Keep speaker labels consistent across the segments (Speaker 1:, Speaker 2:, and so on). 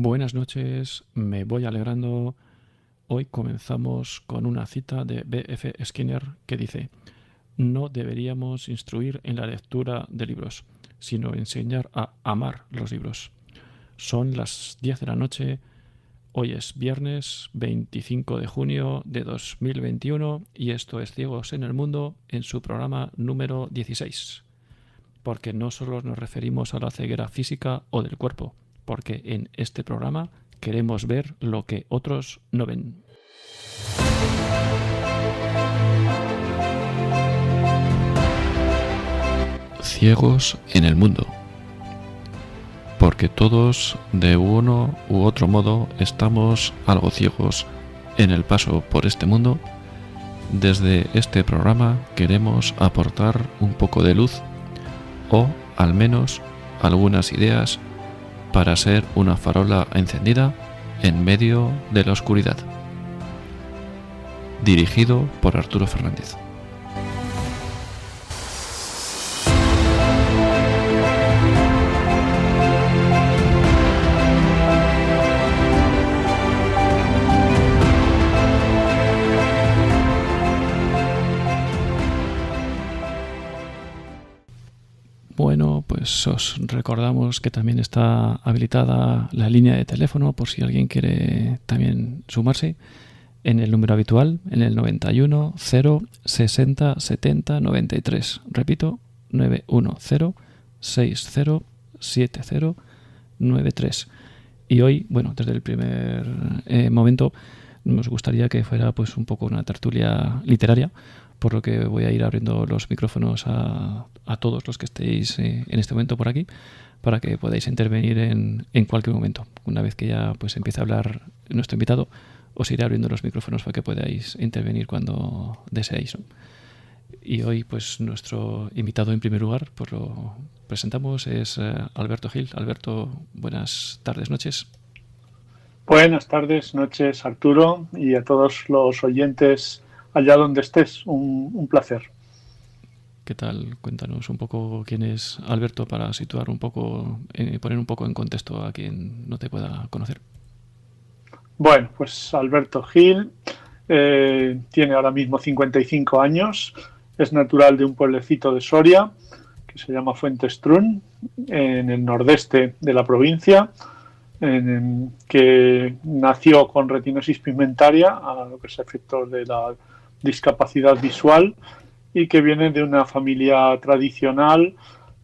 Speaker 1: Buenas noches, me voy alegrando. Hoy comenzamos con una cita de B.F. Skinner que dice: no deberíamos instruir en la lectura de libros, sino enseñar a amar los libros. Son las 10 de la noche, hoy es viernes 25 de junio de 2021 y esto es Ciegos en el Mundo en su programa número 16. Porque no solo nos referimos a la ceguera física o del cuerpo, porque en este programa queremos ver lo que otros no ven. Ciegos en el mundo. Porque todos, de uno u otro modo, estamos algo ciegos en el paso por este mundo. Desde este programa queremos aportar un poco de luz o, al menos, algunas ideas para ser una farola encendida en medio de la oscuridad. Dirigido por Arturo Fernández. Bueno, pues os recordamos que también está habilitada la línea de teléfono por si alguien quiere también sumarse en el número habitual, en el 91 0 60 70 93. Repito, 910 60 70 93. Y hoy, bueno, desde el primer momento nos gustaría que fuera pues un poco una tertulia literaria, por lo que voy a ir abriendo los micrófonos a todos los que estéis en este momento por aquí, para que podáis intervenir en cualquier momento. Una vez que ya pues empiece a hablar nuestro invitado, os iré abriendo los micrófonos para que podáis intervenir cuando deseéis, ¿no? Y hoy pues nuestro invitado en primer lugar, pues lo presentamos, es Alberto Gil. Alberto, buenas tardes, noches.
Speaker 2: Buenas tardes, noches, Arturo, y a todos los oyentes allá donde estés. Un placer.
Speaker 1: ¿Qué tal? Cuéntanos un poco quién es Alberto para situar un poco, poner un poco en contexto a quien no te pueda conocer.
Speaker 2: Bueno, pues Alberto Gil tiene ahora mismo 55 años, es natural de un pueblecito de Soria que se llama Fuentestrún, en el nordeste de la provincia, que nació con retinosis pigmentaria, a lo que es efecto de la discapacidad visual, y que viene de una familia tradicional,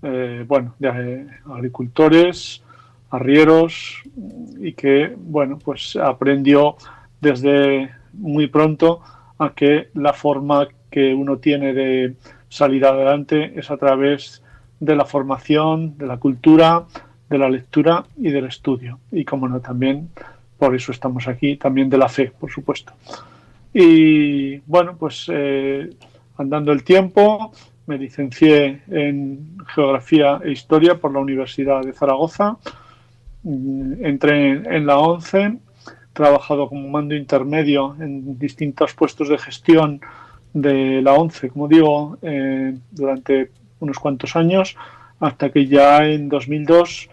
Speaker 2: de agricultores, arrieros, y que, bueno, pues aprendió desde muy pronto a que la forma que uno tiene de salir adelante es a través de la formación, de la cultura, de la lectura y del estudio. Y, como no, también, por eso estamos aquí, también de la fe, por supuesto. Y, bueno, pues andando el tiempo, me licencié en Geografía e Historia por la Universidad de Zaragoza. Entré en la ONCE, he trabajado como mando intermedio en distintos puestos de gestión de la ONCE, como digo, durante unos cuantos años, hasta que ya en 2002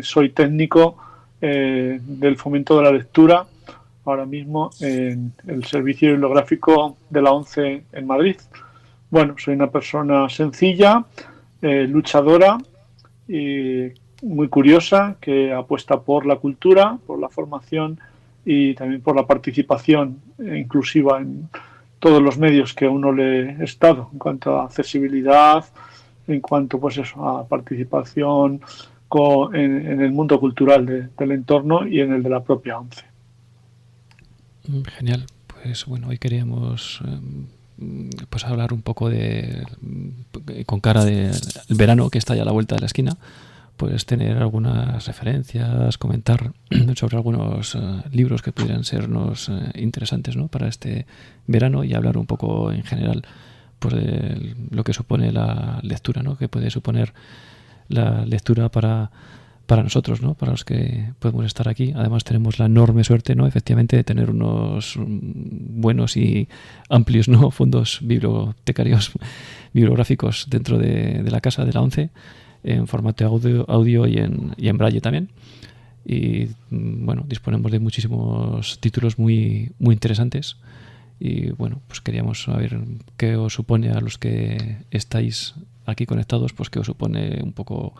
Speaker 2: soy técnico del fomento de la lectura, ahora mismo en el Servicio Bibliográfico de la ONCE en Madrid. Bueno, soy una persona sencilla, luchadora y muy curiosa, que apuesta por la cultura, por la formación y también por la participación inclusiva en todos los medios que a uno le he estado, en cuanto a accesibilidad, en cuanto pues eso, a participación en el mundo cultural del entorno y en el de la propia ONCE.
Speaker 1: Genial. Pues bueno, hoy queríamos pues hablar un poco con cara del verano que está ya a la vuelta de la esquina, pues tener algunas referencias, comentar sobre algunos libros que pudieran sernos interesantes, ¿no?, para este verano, y hablar un poco en general pues de lo que supone la lectura, ¿no?, que puede suponer la lectura para nosotros, ¿no?, para los que podemos estar aquí. Además tenemos la enorme suerte, ¿no?, efectivamente, de tener unos buenos y amplios, ¿no?, fondos bibliotecarios, bibliográficos dentro de la casa de la ONCE, en formato audio y en braille también. y bueno, disponemos de muchísimos títulos muy, muy interesantes. Y bueno, pues queríamos saber qué os supone a los que estáis aquí conectados, pues qué os supone un poco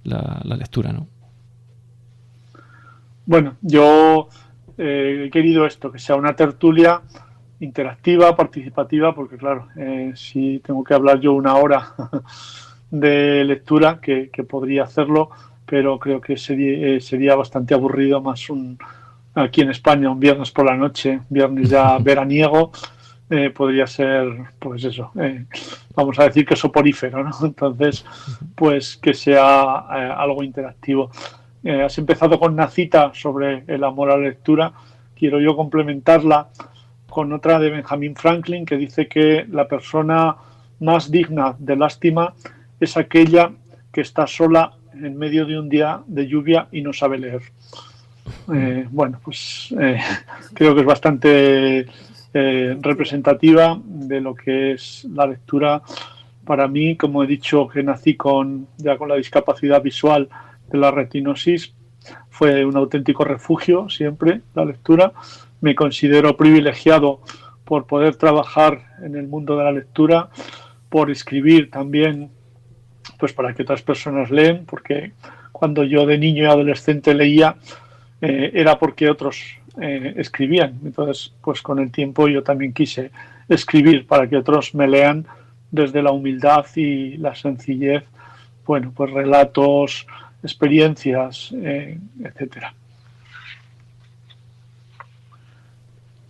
Speaker 1: la lectura, ¿no?
Speaker 2: Bueno, yo he querido esto, que sea una tertulia interactiva, participativa, porque claro, si tengo que hablar yo una hora de lectura, que podría hacerlo, pero creo que sería bastante aburrido, más aquí en España, un viernes por la noche, viernes ya veraniego, podría ser, pues eso, vamos a decir que soporífero, ¿no? Entonces, pues que sea algo interactivo. Has empezado con una cita sobre el amor a la lectura. Quiero yo complementarla con otra de Benjamin Franklin, que dice que la persona más digna de lástima es aquella que está sola en medio de un día de lluvia y no sabe leer. Bueno, pues creo que es bastante representativa de lo que es la lectura. Para mí, como he dicho, que nací ya con la discapacidad visual de la retinosis, fue un auténtico refugio siempre la lectura. Me considero privilegiado por poder trabajar en el mundo de la lectura, por escribir también, pues para que otras personas leen, porque cuando yo de niño y adolescente leía, era porque otros escribían. Entonces, pues con el tiempo yo también quise escribir para que otros me lean desde la humildad y la sencillez, bueno, pues relatos, experiencias, etcétera.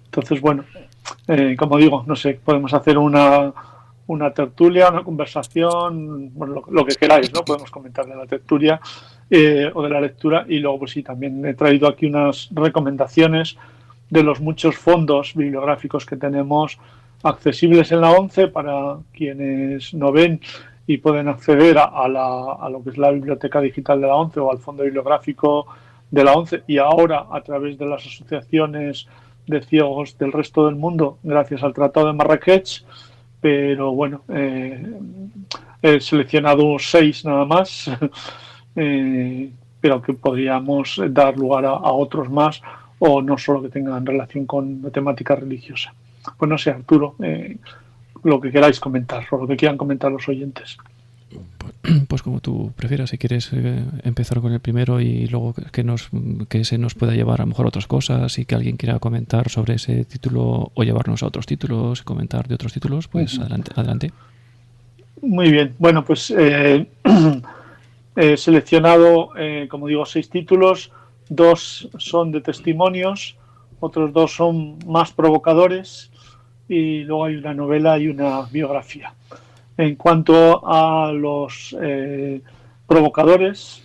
Speaker 2: Entonces, bueno, como digo, no sé, podemos hacer una tertulia, una conversación, bueno, lo que queráis, ¿no? Podemos comentar de la tertulia o de la lectura, y luego, pues sí, también he traído aquí unas recomendaciones de los muchos fondos bibliográficos que tenemos accesibles en la ONCE para quienes no ven y pueden acceder a lo que es la biblioteca digital de la ONCE o al fondo bibliográfico de la ONCE, y ahora a través de las asociaciones de ciegos del resto del mundo gracias al Tratado de Marrakech. Pero bueno, he seleccionado 6 nada más, pero que podríamos dar lugar a otros más, o no solo que tengan relación con la temática religiosa. Pues no sé, Arturo, lo que queráis comentar o lo que quieran comentar los oyentes.
Speaker 1: Pues como tú prefieras, si quieres empezar con el primero y luego que se nos pueda llevar a lo mejor a otras cosas, y que alguien quiera comentar sobre ese título o llevarnos a otros títulos, comentar de otros títulos, pues adelante.
Speaker 2: Muy bien, bueno, pues he seleccionado, como digo, 6 títulos. 2 son de testimonios, otros 2 son más provocadores, y luego hay una novela y una biografía. En cuanto a los provocadores,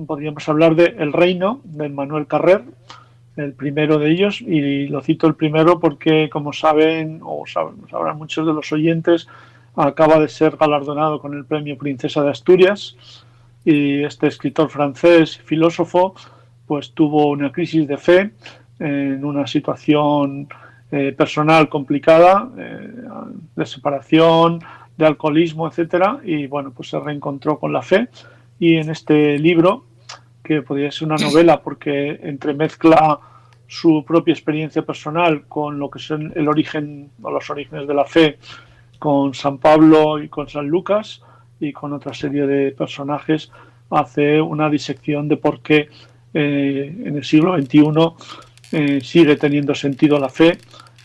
Speaker 2: podríamos hablar de El Reino, de Emmanuel Carrère, el primero de ellos, y lo cito el primero porque, como saben, o sabrán muchos de los oyentes, acaba de ser galardonado con el premio Princesa de Asturias, y este escritor francés, filósofo, pues tuvo una crisis de fe en una situación personal complicada, de separación, de alcoholismo, etcétera, y bueno, pues se reencontró con la fe, y en este libro, que podría ser una novela porque entremezcla su propia experiencia personal con lo que son el origen o los orígenes de la fe, con San Pablo y con San Lucas y con otra serie de personajes, hace una disección de por qué en el siglo XXI sigue teniendo sentido la fe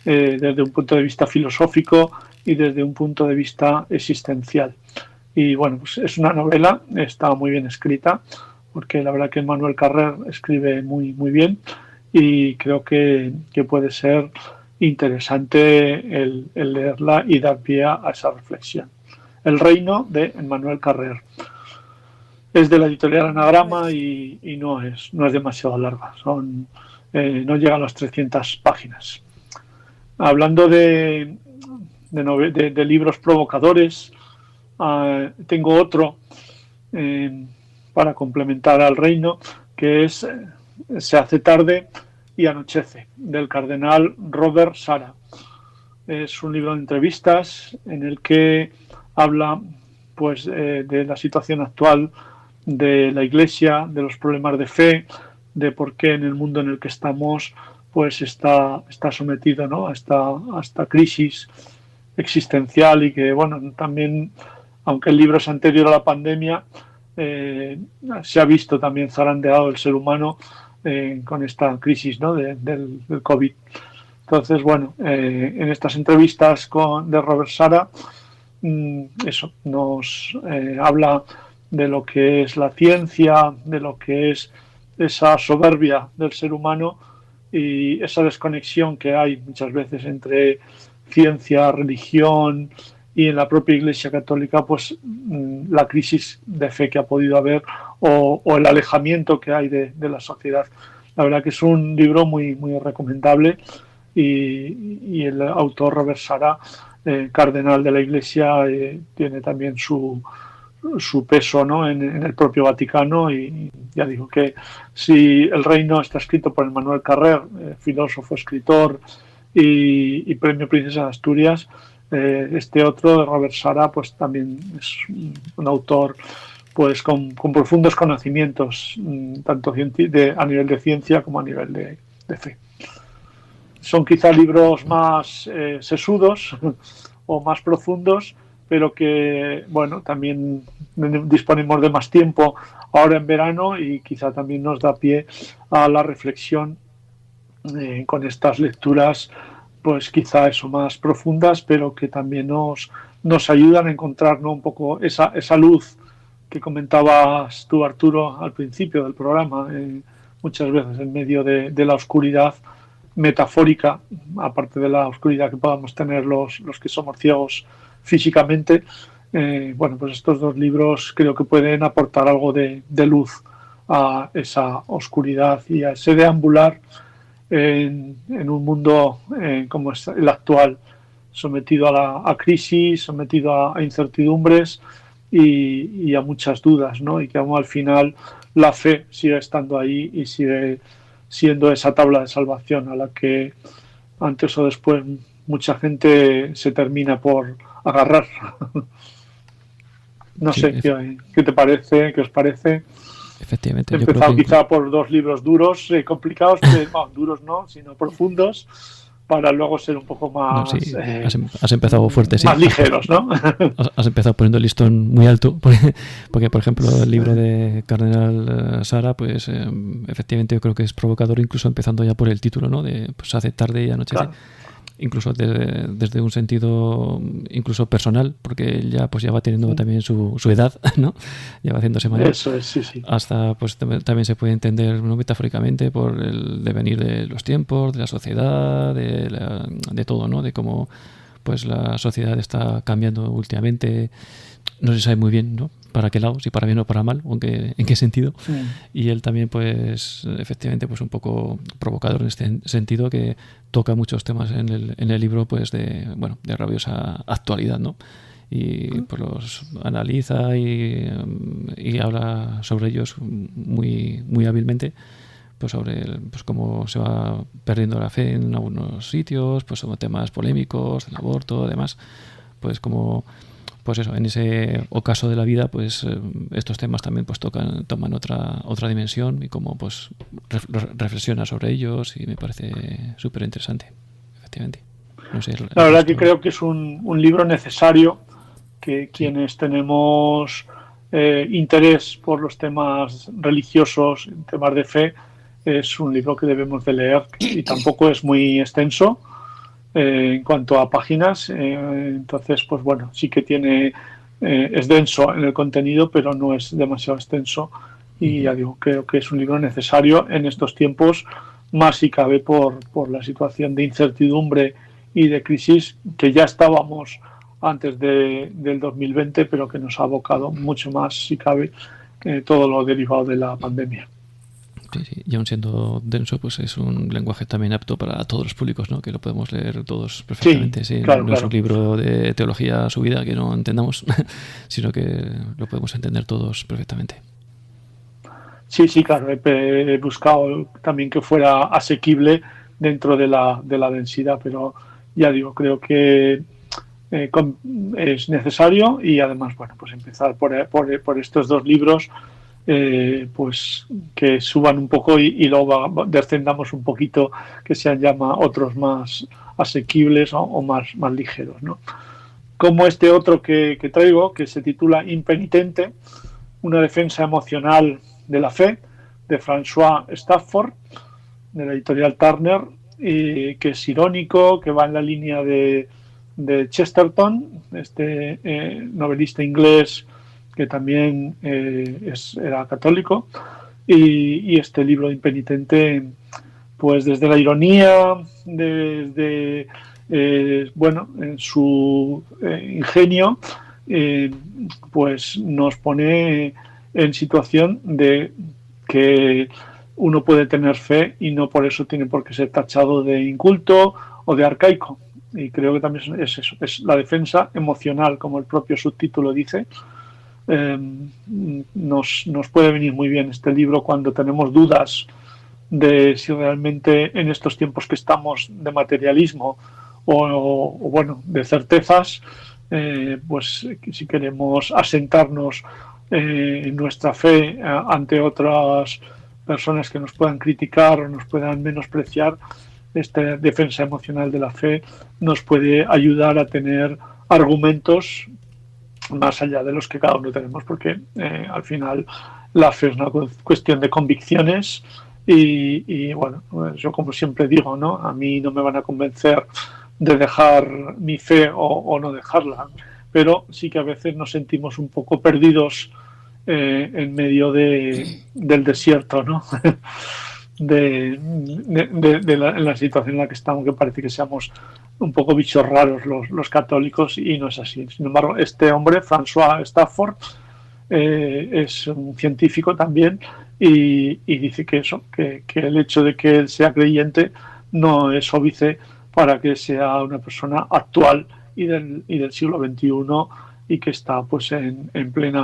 Speaker 2: desde un punto de vista filosófico y desde un punto de vista existencial. Y bueno, pues es una novela, está muy bien escrita, porque la verdad que Emmanuel Carrère escribe muy, muy bien, y creo que puede ser interesante el leerla y dar pie a esa reflexión. El Reino, de Emmanuel Carrère. Es de la editorial Anagrama y no es demasiado larga, no llega a las 300 páginas. Hablando de libros provocadores, tengo otro para complementar al Reino, que es Se hace tarde y anochece, del cardenal Robert Sara. Es un libro de entrevistas en el que habla, pues, de la situación actual de la Iglesia, de los problemas de fe, de por qué en el mundo en el que estamos pues está sometido, ¿no?, a esta crisis existencial, y que, bueno, también, aunque el libro es anterior a la pandemia, se ha visto también zarandeado el ser humano con esta crisis, ¿no?, del COVID. Entonces, bueno, en estas entrevistas de Robert Sara, eso nos habla de lo que es la ciencia, de lo que es esa soberbia del ser humano y esa desconexión que hay muchas veces entre ciencia, religión, y en la propia Iglesia Católica, pues la crisis de fe que ha podido haber, o el alejamiento que hay de la sociedad. La verdad que es un libro muy, muy recomendable, y el autor Robert Sara, cardenal de la Iglesia, tiene también su peso, ¿no?, en el propio Vaticano, y ya digo que si El Reino está escrito por Emmanuel Carrer, filósofo, escritor y premio Princesa de Asturias, este otro de Robert Sara pues también es un autor pues con profundos conocimientos, tanto a nivel de ciencia como a nivel de fe. Son quizá libros más sesudos o más profundos, pero que, bueno, también disponemos de más tiempo ahora en verano, y quizá también nos da pie a la reflexión con estas lecturas, pues quizá eso, más profundas, pero que también nos ayudan a encontrar, ¿no?, un poco esa luz que comentabas tú, Arturo, al principio del programa, muchas veces en medio de la oscuridad metafórica, aparte de la oscuridad que podamos tener los que somos ciegos físicamente. Bueno, pues estos dos libros creo que pueden aportar algo de luz a esa oscuridad y a ese deambular en un mundo como es el actual, sometido a crisis, sometido a incertidumbres y a muchas dudas, ¿no? Y que al final la fe sigue estando ahí y sigue siendo esa tabla de salvación a la que antes o después mucha gente se termina por agarrar. No
Speaker 1: Sí,
Speaker 2: sé, ¿qué te parece? ¿Qué os parece?
Speaker 1: Efectivamente,
Speaker 2: He
Speaker 1: yo creo
Speaker 2: empezado
Speaker 1: que
Speaker 2: quizá por dos libros duros, complicados, pero, duros no, sino profundos, para luego ser un poco
Speaker 1: no,
Speaker 2: más,
Speaker 1: sí, has empezado fuerte, sí.
Speaker 2: más ligeros, ¿no?
Speaker 1: Has empezado poniendo el listón muy alto, porque por ejemplo, el libro de Cardenal Sara, pues efectivamente yo creo que es provocador, incluso empezando ya por el título, ¿no? De pues hace tarde y anochece. Claro. Incluso desde un sentido incluso personal, porque él ya pues ya va teniendo también su edad, ¿no? Ya va haciéndose mayor.
Speaker 2: Eso es, sí, sí.
Speaker 1: Hasta pues también se puede entender, ¿no?, metafóricamente por el devenir de los tiempos, de la sociedad, de todo, ¿no? De cómo pues la sociedad está cambiando últimamente. No se sabe muy bien, ¿no?, para qué lado, si para bien o para mal, aunque en qué sentido. Y él también, pues, efectivamente, pues un poco provocador en este sentido, que toca muchos temas en el libro, pues, de rabiosa actualidad, ¿no? Y pues los analiza y habla sobre ellos muy, muy hábilmente, pues sobre pues cómo se va perdiendo la fe en algunos sitios, pues sobre temas polémicos, el aborto, además, pues como pues eso, en ese ocaso de la vida, pues estos temas también pues toman otra dimensión, y como pues reflexiona sobre ellos, y me parece súper interesante, efectivamente. No sé,
Speaker 2: la verdad que creo que es un libro necesario, que quienes tenemos interés por los temas religiosos, temas de fe, es un libro que debemos de leer, y tampoco es muy extenso en cuanto a páginas, entonces pues bueno, sí que es denso en el contenido, pero no es demasiado extenso, y ya digo, creo que es un libro necesario en estos tiempos, más si cabe por la situación de incertidumbre y de crisis que ya estábamos antes del 2020, pero que nos ha abocado mucho más, si cabe, todo lo derivado de la pandemia.
Speaker 1: Sí, sí. Y aun siendo denso, pues es un lenguaje también apto para todos los públicos, ¿no? Que lo podemos leer todos perfectamente.
Speaker 2: Sí,
Speaker 1: sí,
Speaker 2: claro,
Speaker 1: no es un libro de teología subida que no entendamos, sino que lo podemos entender todos perfectamente.
Speaker 2: Sí, sí, claro. He buscado también que fuera asequible dentro de la densidad, pero ya digo, creo que es necesario, y además, bueno, pues empezar por estos dos libros pues que suban un poco y luego descendamos un poquito, que sean ya otros más asequibles o más ligeros, ¿no? Como este otro que traigo, que se titula Impenitente, una defensa emocional de la fe, de François Stafford, de la editorial Turner, y que es irónico, que va en la línea de Chesterton, este novelista inglés que también era católico, y este libro Impenitente, pues desde la ironía, desde bueno, en su ingenio, pues nos pone en situación de que uno puede tener fe y no por eso tiene por qué ser tachado de inculto o de arcaico. Y creo que también es eso, es la defensa emocional, como el propio subtítulo dice. Nos puede venir muy bien este libro cuando tenemos dudas de si realmente en estos tiempos que estamos de materialismo o bueno, de certezas, pues si queremos asentarnos en nuestra fe ante otras personas que nos puedan criticar o nos puedan menospreciar, esta defensa emocional de la fe nos puede ayudar a tener argumentos más allá de los que cada uno tenemos, porque al final la fe es una cuestión de convicciones y bueno, yo como siempre digo, ¿no? A mí no me van a convencer de dejar mi fe o no dejarla, pero sí que a veces nos sentimos un poco perdidos en medio del desierto, ¿no? En la situación en la que estamos, que parece que seamos un poco bichos raros los católicos, y no es así. Sin embargo, este hombre, François Stafford, es un científico también y dice que eso, que el hecho de que él sea creyente no es óbice para que sea una persona actual y del siglo XXI y que está pues en plena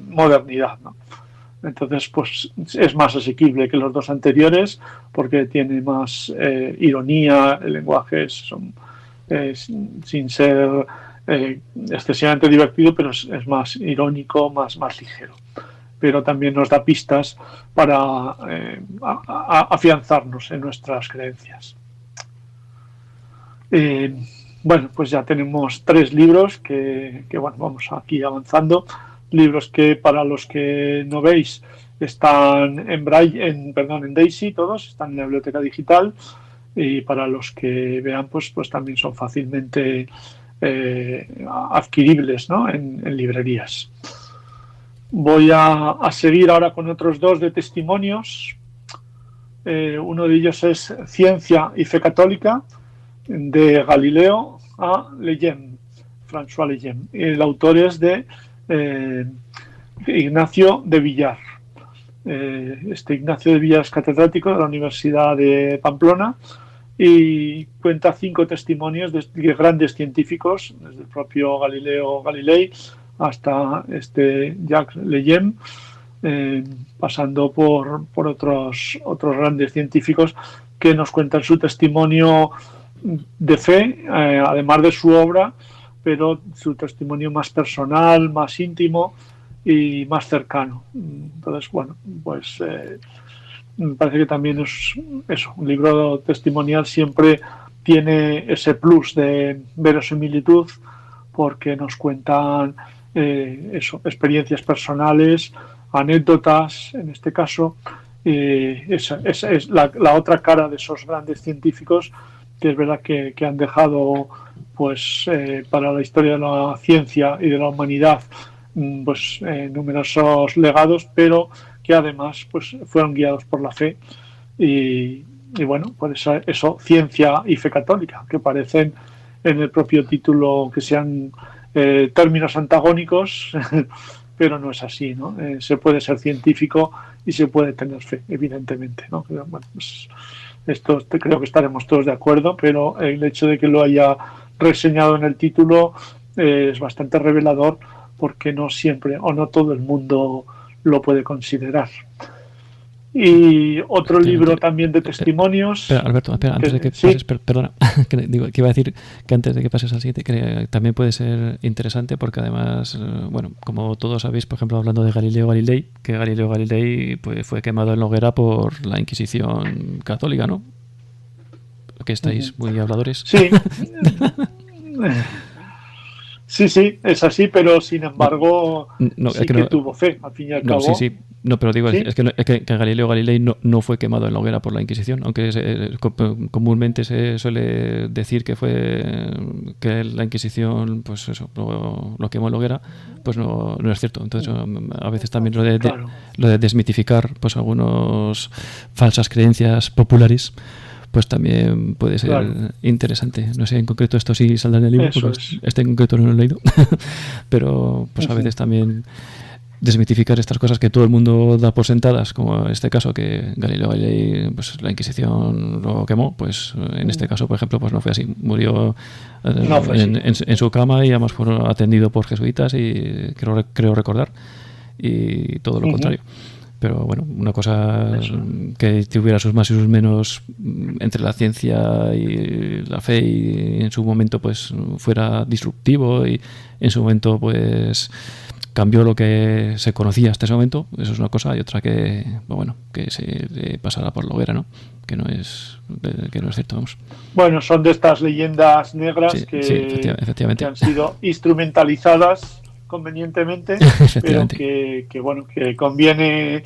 Speaker 2: modernidad, ¿no? Entonces, pues es más asequible que los dos anteriores porque tiene más ironía, el lenguaje sin ser excesivamente divertido, pero es más irónico, más ligero. Pero también nos da pistas para afianzarnos en nuestras creencias. Bueno, pues ya tenemos 3 libros que bueno, vamos aquí avanzando. Libros que para los que no veis están en Braille, en Daisy, todos están en la biblioteca digital, y para los que vean pues también son fácilmente adquiribles, ¿no? en librerías. Voy a seguir ahora con otros 2 de testimonios. Uno de ellos es Ciencia y Fe Católica, de Galileo a Leyen, François Leyen. El autor es de Ignacio de Villar. Este Ignacio de Villar es catedrático de la Universidad de Pamplona y cuenta 5 testimonios de grandes científicos, desde el propio Galileo Galilei hasta Jacques Leyen, pasando por otros grandes científicos que nos cuentan su testimonio de fe, además de su obra, pero su testimonio más personal, más íntimo y más cercano. Entonces, bueno, pues me parece que también es eso, un libro testimonial siempre tiene ese plus de verosimilitud porque nos cuentan experiencias personales, anécdotas, en este caso. Esa es la otra cara de esos grandes científicos, que es verdad que han dejado pues para la historia de la ciencia y de la humanidad pues numerosos legados, pero que además pues fueron guiados por la fe y bueno, por eso ciencia y fe católica, que parecen en el propio título que sean términos antagónicos, pero no es así, ¿no? Se puede ser científico y se puede tener fe, evidentemente, ¿no? Pero, bueno, pues esto creo que estaremos todos de acuerdo, pero el hecho de que lo haya reseñado en el título es bastante revelador, porque no siempre o no todo el mundo lo puede considerar. Y otro libro también de testimonios.
Speaker 1: Espera, Alberto, antes de que pases, perdona, que iba a decir que antes de que pases al siguiente, que también puede ser interesante porque además, bueno, como todos sabéis, por ejemplo, hablando de Galileo Galilei, que Galileo Galilei pues, fue quemado en la hoguera por la Inquisición católica, ¿no? Que estáis muy habladores.
Speaker 2: Sí. Sí, es así, pero sin embargo sí que tuvo fe, al fin y al cabo.
Speaker 1: Sí. No, pero digo, ¿sí? es que Galileo Galilei no fue quemado en la hoguera por la Inquisición, aunque comúnmente se suele decir que la Inquisición pues eso lo quemó en la hoguera, pues no es cierto. Entonces a veces también lo de desmitificar pues algunas falsas creencias populares pues también puede ser interesante. No sé en concreto esto sí saldrá en el libro, porque este en concreto no lo he leído, pero pues a veces también desmitificar estas cosas que todo el mundo da por sentadas, como en este caso que Galileo Galilei, pues la Inquisición lo quemó, pues en este caso, por ejemplo, pues no fue así. Murió en su cama y además fue atendido por jesuitas y creo recordar, y todo lo contrario. Pero bueno, una cosa que tuviera sus más y sus menos entre la ciencia y la fe, y en su momento pues fuera disruptivo y en su momento pues cambió lo que se conocía hasta ese momento, eso es una cosa, y otra que bueno, que se pasara por la hoguera, ¿no? Que no es cierto, vamos.
Speaker 2: Bueno, son de estas leyendas negras que han sido instrumentalizadas convenientemente, pero que bueno, que conviene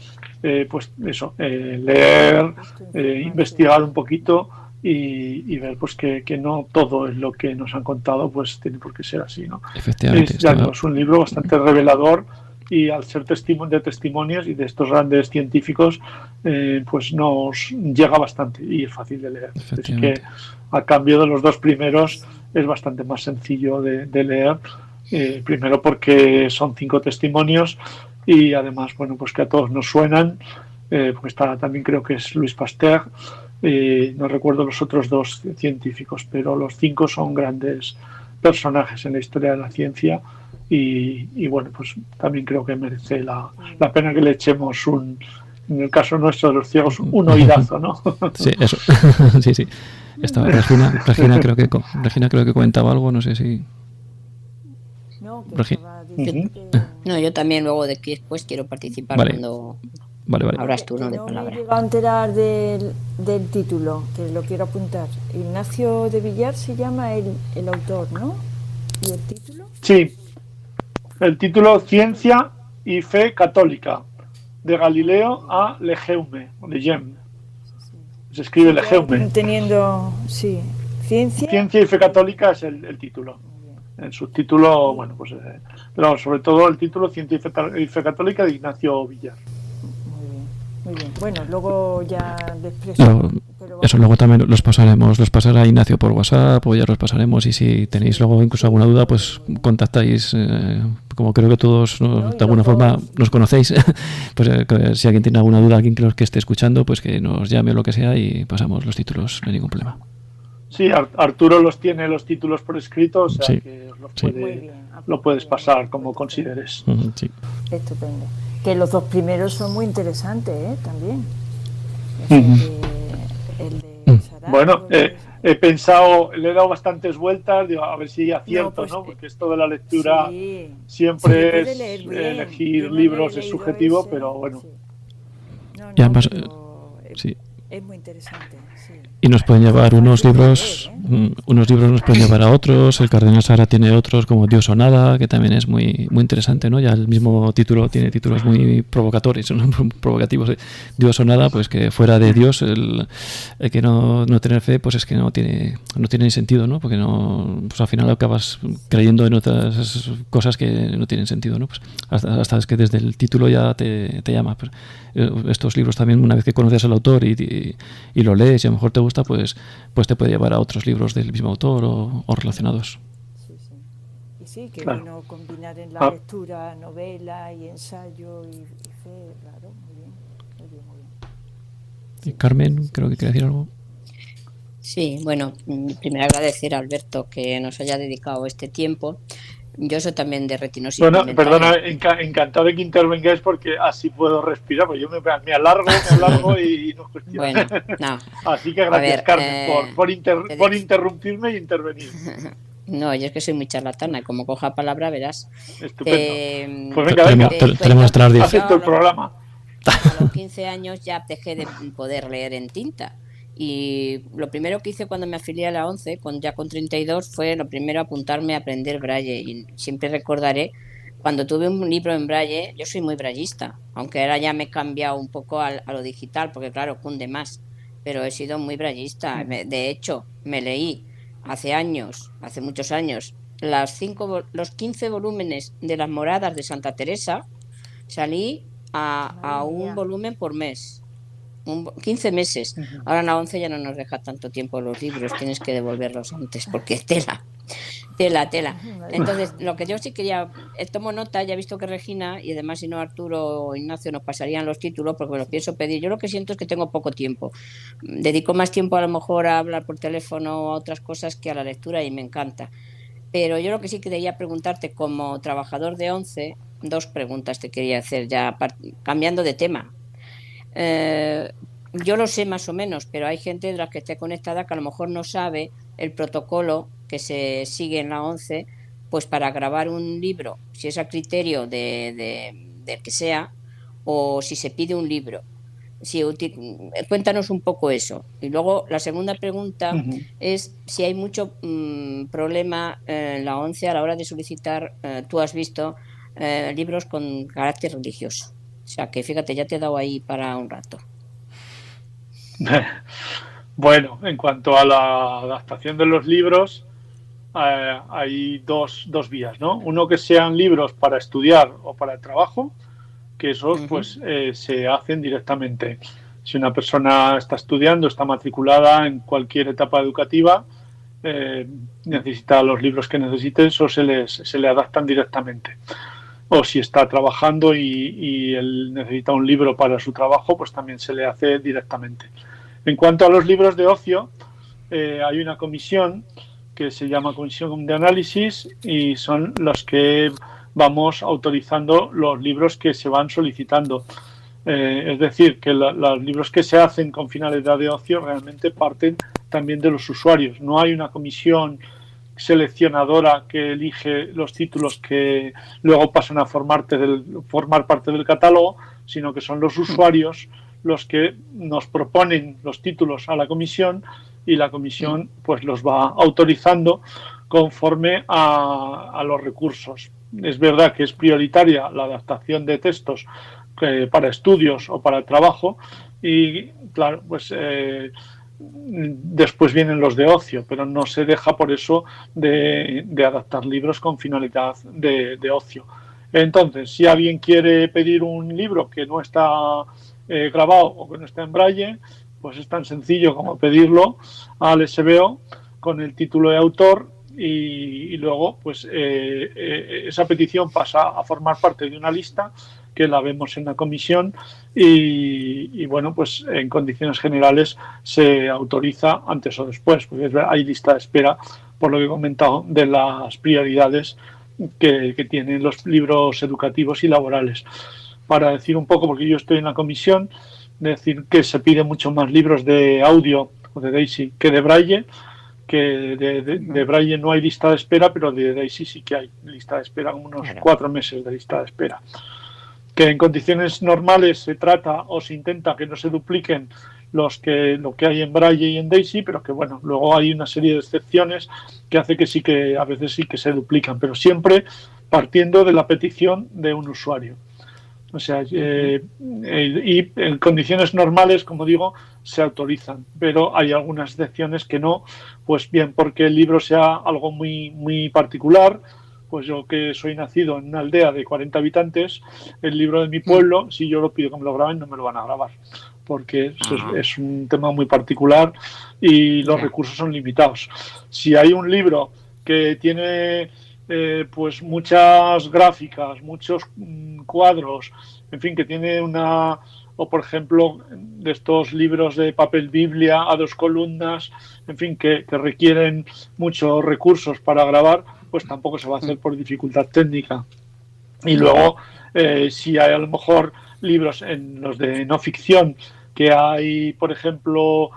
Speaker 2: pues eso, leer, investigar un poquito y ver pues que no todo es lo que nos han contado pues tiene por qué ser así, ¿no?
Speaker 1: Efectivamente,
Speaker 2: es un libro bastante revelador, y al ser de testimonios y de estos grandes científicos pues nos llega bastante y es fácil de leer. Es que a cambio de los dos primeros es bastante más sencillo de leer. Primero porque son 5 testimonios y además, bueno, pues que a todos nos suenan, porque está también, creo que es Louis Pasteur, no recuerdo los otros 2 científicos, pero los 5 son grandes personajes en la historia de la ciencia y bueno, pues también creo que merece la pena que le echemos en el caso nuestro de los ciegos, un oídazo, ¿no?
Speaker 1: Sí, eso, sí. Regina creo que comentaba algo, no sé si...
Speaker 3: No, yo también luego de que después quiero participar cuando abras turno de palabra.
Speaker 4: No me he llegado a enterar del título, que lo quiero apuntar. Ignacio de Villar se llama el autor, ¿no? ¿Y el título?
Speaker 2: Sí, el título Ciencia y Fe Católica, de Galileo a Legeume. Se escribe Legeume. Ciencia y Fe Católica es el título. El subtítulo, bueno, pues pero sobre todo el título Ciencia y Fe Católica de Ignacio Villar.
Speaker 4: Muy bien. Bueno, luego ya después...
Speaker 1: Eso luego también los pasará Ignacio por WhatsApp, o ya los pasaremos, y si tenéis luego incluso alguna duda, pues contactáis, como creo que todos de alguna forma nos conocéis, pues si alguien tiene alguna duda, alguien que esté escuchando, pues que nos llame o lo que sea y pasamos los títulos, no hay ningún problema.
Speaker 2: Sí, Arturo tiene los títulos por escrito, o sea que lo puedes pasar como consideres.
Speaker 1: Sí.
Speaker 4: Estupendo. Que los 2 primeros son muy interesantes, también. El de Sarah,
Speaker 2: bueno, he pensado, le he dado bastantes vueltas, digo, a ver si acierto, ¿no? Porque esto de la lectura siempre es elegir libros es subjetivo, pero bueno.
Speaker 1: Y además,
Speaker 4: es muy interesante, sí.
Speaker 1: Y nos pueden llevar unos libros nos pueden llevar a otros. El Cardenal Sara tiene otros como Dios o Nada, que también es muy interesante, ¿no? Ya el mismo título tiene títulos muy provocativos, Dios o Nada, pues que fuera de Dios el que no tener fe, pues es que no tiene ni sentido, ¿no? Porque pues al final acabas creyendo en otras cosas que no tienen sentido, ¿no? Pues hasta es que desde el título ya te llama. Pero estos libros también, una vez que conoces al autor y lo lees y a lo mejor te gusta, pues te puede llevar a otros libros del mismo autor o relacionados.
Speaker 4: Y sí, que bueno combinar en la lectura novela y ensayo y fe, claro, muy bien.
Speaker 1: Y Carmen, creo que quiere decir algo.
Speaker 3: Sí, bueno, primero agradecer a Alberto que nos haya dedicado este tiempo. Yo soy también de retinosis.
Speaker 2: Bueno, perdona, encantado de que intervengáis porque así puedo respirar, porque yo me alargo y no es cuestión.
Speaker 3: Bueno, no.
Speaker 2: Así que gracias, Carmen, por interrumpirme y intervenir.
Speaker 3: No, yo es que soy muy charlatana, como coja palabra verás.
Speaker 2: Estupendo. Pues venga.
Speaker 1: Tenemos nuestras 10.
Speaker 2: Acepto el programa.
Speaker 3: A los 15 años ya dejé de poder leer en tinta. Y lo primero que hice cuando me afilié a la ONCE, ya con 32, fue lo primero apuntarme a aprender braille. Y siempre recordaré, cuando tuve un libro en braille, yo soy muy braillista, aunque ahora ya me he cambiado un poco a lo digital, porque claro, cunde más, pero he sido muy braillista. De hecho, me leí hace muchos años, los 15 volúmenes de Las Moradas de Santa Teresa. Salí a un volumen por mes. 15 meses. Ahora en la ONCE ya no nos deja tanto tiempo los libros, tienes que devolverlos antes porque tela. Entonces, lo que yo sí quería, tomo nota, ya he visto que Regina y además si no Arturo o Ignacio nos pasarían los títulos porque me los pienso pedir. Yo lo que siento es que tengo poco tiempo. Dedico más tiempo a lo mejor a hablar por teléfono o a otras cosas que a la lectura y me encanta. Pero yo lo que sí quería preguntarte como trabajador de ONCE, 2 preguntas te quería hacer ya cambiando de tema. Yo lo sé más o menos, pero hay gente de las que esté conectada que a lo mejor no sabe el protocolo que se sigue en la ONCE, pues para grabar un libro, si es a criterio del que sea, o si se pide un libro. Cuéntanos un poco eso. Y luego la segunda pregunta es si hay mucho problema en la ONCE a la hora de solicitar, tú has visto, libros con carácter religioso. O sea que fíjate, ya te he dado ahí para un rato.
Speaker 2: Bueno, en cuanto a la adaptación de los libros, hay dos vías, ¿no? Uno que sean libros para estudiar o para el trabajo, que esos pues se hacen directamente. Si una persona está estudiando, está matriculada en cualquier etapa educativa, necesita los libros que necesite, eso se le adaptan directamente. O si está trabajando y él necesita un libro para su trabajo, pues también se le hace directamente. En cuanto a los libros de ocio, hay una comisión que se llama Comisión de Análisis y son los que vamos autorizando los libros que se van solicitando. Es decir, que los libros que se hacen con finalidad de ocio realmente parten también de los usuarios. No hay una comisión seleccionadora que elige los títulos que luego pasan a formar parte del catálogo, sino que son los usuarios los que nos proponen los títulos a la comisión y la comisión pues los va autorizando conforme a los recursos. Es verdad que es prioritaria la adaptación de textos para estudios o para el trabajo y claro, pues después vienen los de ocio, pero no se deja por eso de adaptar libros con finalidad de ocio. Entonces, si alguien quiere pedir un libro que no está grabado o que no está en braille, pues es tan sencillo como pedirlo al SBO con el título de autor y luego pues esa petición pasa a formar parte de una lista que la vemos en la comisión y bueno, pues en condiciones generales se autoriza antes o después, porque hay lista de espera, por lo que he comentado, de las prioridades que tienen los libros educativos y laborales. Para decir un poco, porque yo estoy en la comisión, decir que se piden mucho más libros de audio o de DAISY que de braille, que de braille no hay lista de espera, pero de DAISY sí que hay lista de espera, unos 4 meses de lista de espera. Que en condiciones normales se trata o se intenta que no se dupliquen lo que hay en braille y en DAISY, pero que bueno, luego hay una serie de excepciones que hace que a veces sí que se duplican, pero siempre partiendo de la petición de un usuario. O sea, y en condiciones normales, como digo, se autorizan, pero hay algunas excepciones que no, pues bien porque el libro sea algo muy, muy particular. Pues yo que soy nacido en una aldea de 40 habitantes, el libro de mi pueblo, si yo lo pido que me lo graben, no me lo van a grabar, porque es un tema muy particular y los recursos son limitados. Si hay un libro que tiene pues muchas gráficas, muchos cuadros, en fin, que tiene o por ejemplo, de estos libros de papel Biblia a 2 columnas, en fin, que requieren muchos recursos para grabar, pues tampoco se va a hacer por dificultad técnica. Y luego, si hay a lo mejor libros en los de no ficción, que hay, por ejemplo,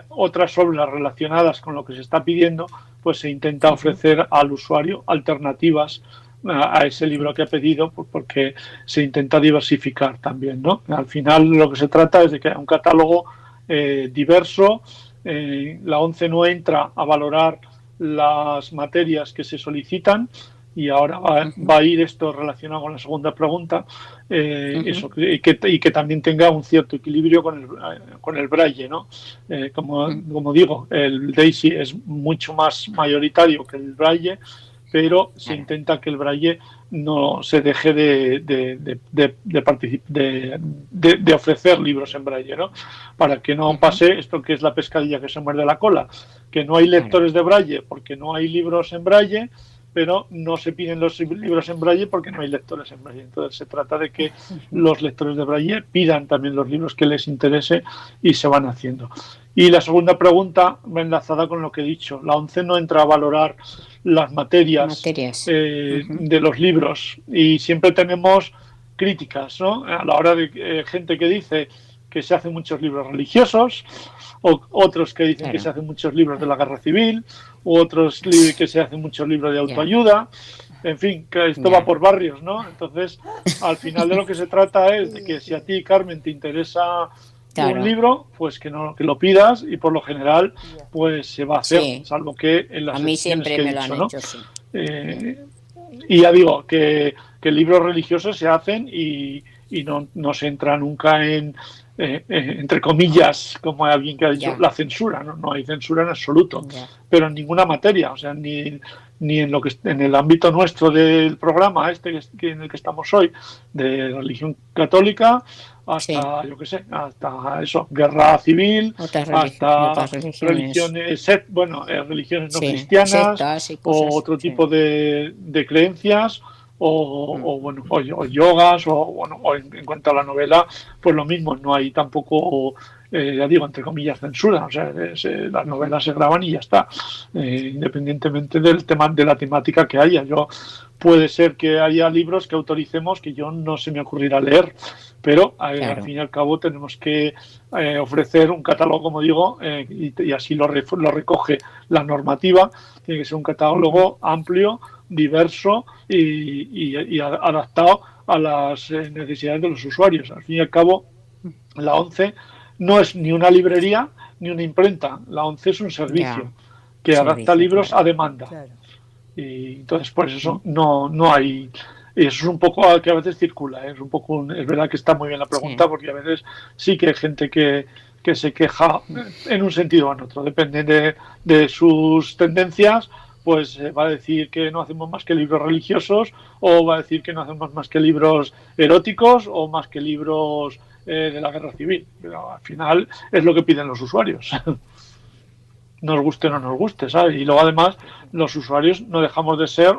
Speaker 2: otras obras relacionadas con lo que se está pidiendo, pues se intenta ofrecer al usuario alternativas a ese libro que ha pedido, porque se intenta diversificar también, ¿no? Al final lo que se trata es de que haya un catálogo diverso. La ONCE no entra a valorar las materias que se solicitan, y ahora va a ir esto relacionado con la segunda pregunta, eso, y que también tenga un cierto equilibrio con el braille, ¿no? Como digo, el DAISY es mucho más mayoritario que el braille, pero se intenta que el braille no se deje de ofrecer libros en braille, ¿no? Para que no pase esto que es la pescadilla que se muerde la cola, que no hay lectores de braille porque no hay libros en braille, pero no se piden los libros en braille porque no hay lectores en braille. Entonces se trata de que los lectores de braille pidan también los libros que les interese, y se van haciendo. Y la segunda pregunta va enlazada con lo que he dicho. La ONCE no entra a valorar las materias. De los libros, y siempre tenemos críticas, ¿no? A la hora de gente que dice que se hacen muchos libros religiosos, o otros que dicen que se hacen muchos libros de la guerra civil, u otros que se hacen muchos libros de autoayuda. En fin, que esto va por barrios, ¿no? Entonces, al final de lo que se trata es de que si a ti, Carmen, te interesa un libro, pues que lo pidas, y por lo general pues se va a hacer, salvo que en las
Speaker 3: a mí siempre me lo han hecho,
Speaker 2: y ya digo que libros religiosos se hacen y no se entra nunca en entre comillas, como alguien que ha dicho, la censura. No hay censura en absoluto, pero en ninguna materia, o sea, ni en el ámbito nuestro del programa en el que estamos hoy, de religión católica, hasta yo qué sé, hasta eso, guerra civil, hasta religiones no cristianas, o otro tipo de creencias, o yogas, o en cuanto a la novela, pues lo mismo, no hay tampoco, ya digo, entre comillas, censura. O sea, las novelas se graban y ya está, independientemente del tema, de la temática que haya. Puede ser que haya libros que autoricemos que yo no se me ocurrirá leer, pero al fin y al cabo tenemos que ofrecer un catálogo, como digo, y así lo recoge la normativa. Tiene que ser un catálogo amplio, diverso y adaptado a las necesidades de los usuarios. Al fin y al cabo, la ONCE no es ni una librería ni una imprenta. La ONCE es un servicio que adapta libros a demanda. Y entonces, por eso no hay. Eso es un poco que a veces circula. Es verdad que está muy bien la pregunta, porque a veces sí que hay gente que se queja en un sentido o en otro. Depende de sus tendencias. Pues va a decir que no hacemos más que libros religiosos, o va a decir que no hacemos más que libros eróticos, o más que libros de la guerra civil. Pero al final es lo que piden los usuarios. Nos guste o no nos guste, ¿sabes? Y luego además los usuarios no dejamos de ser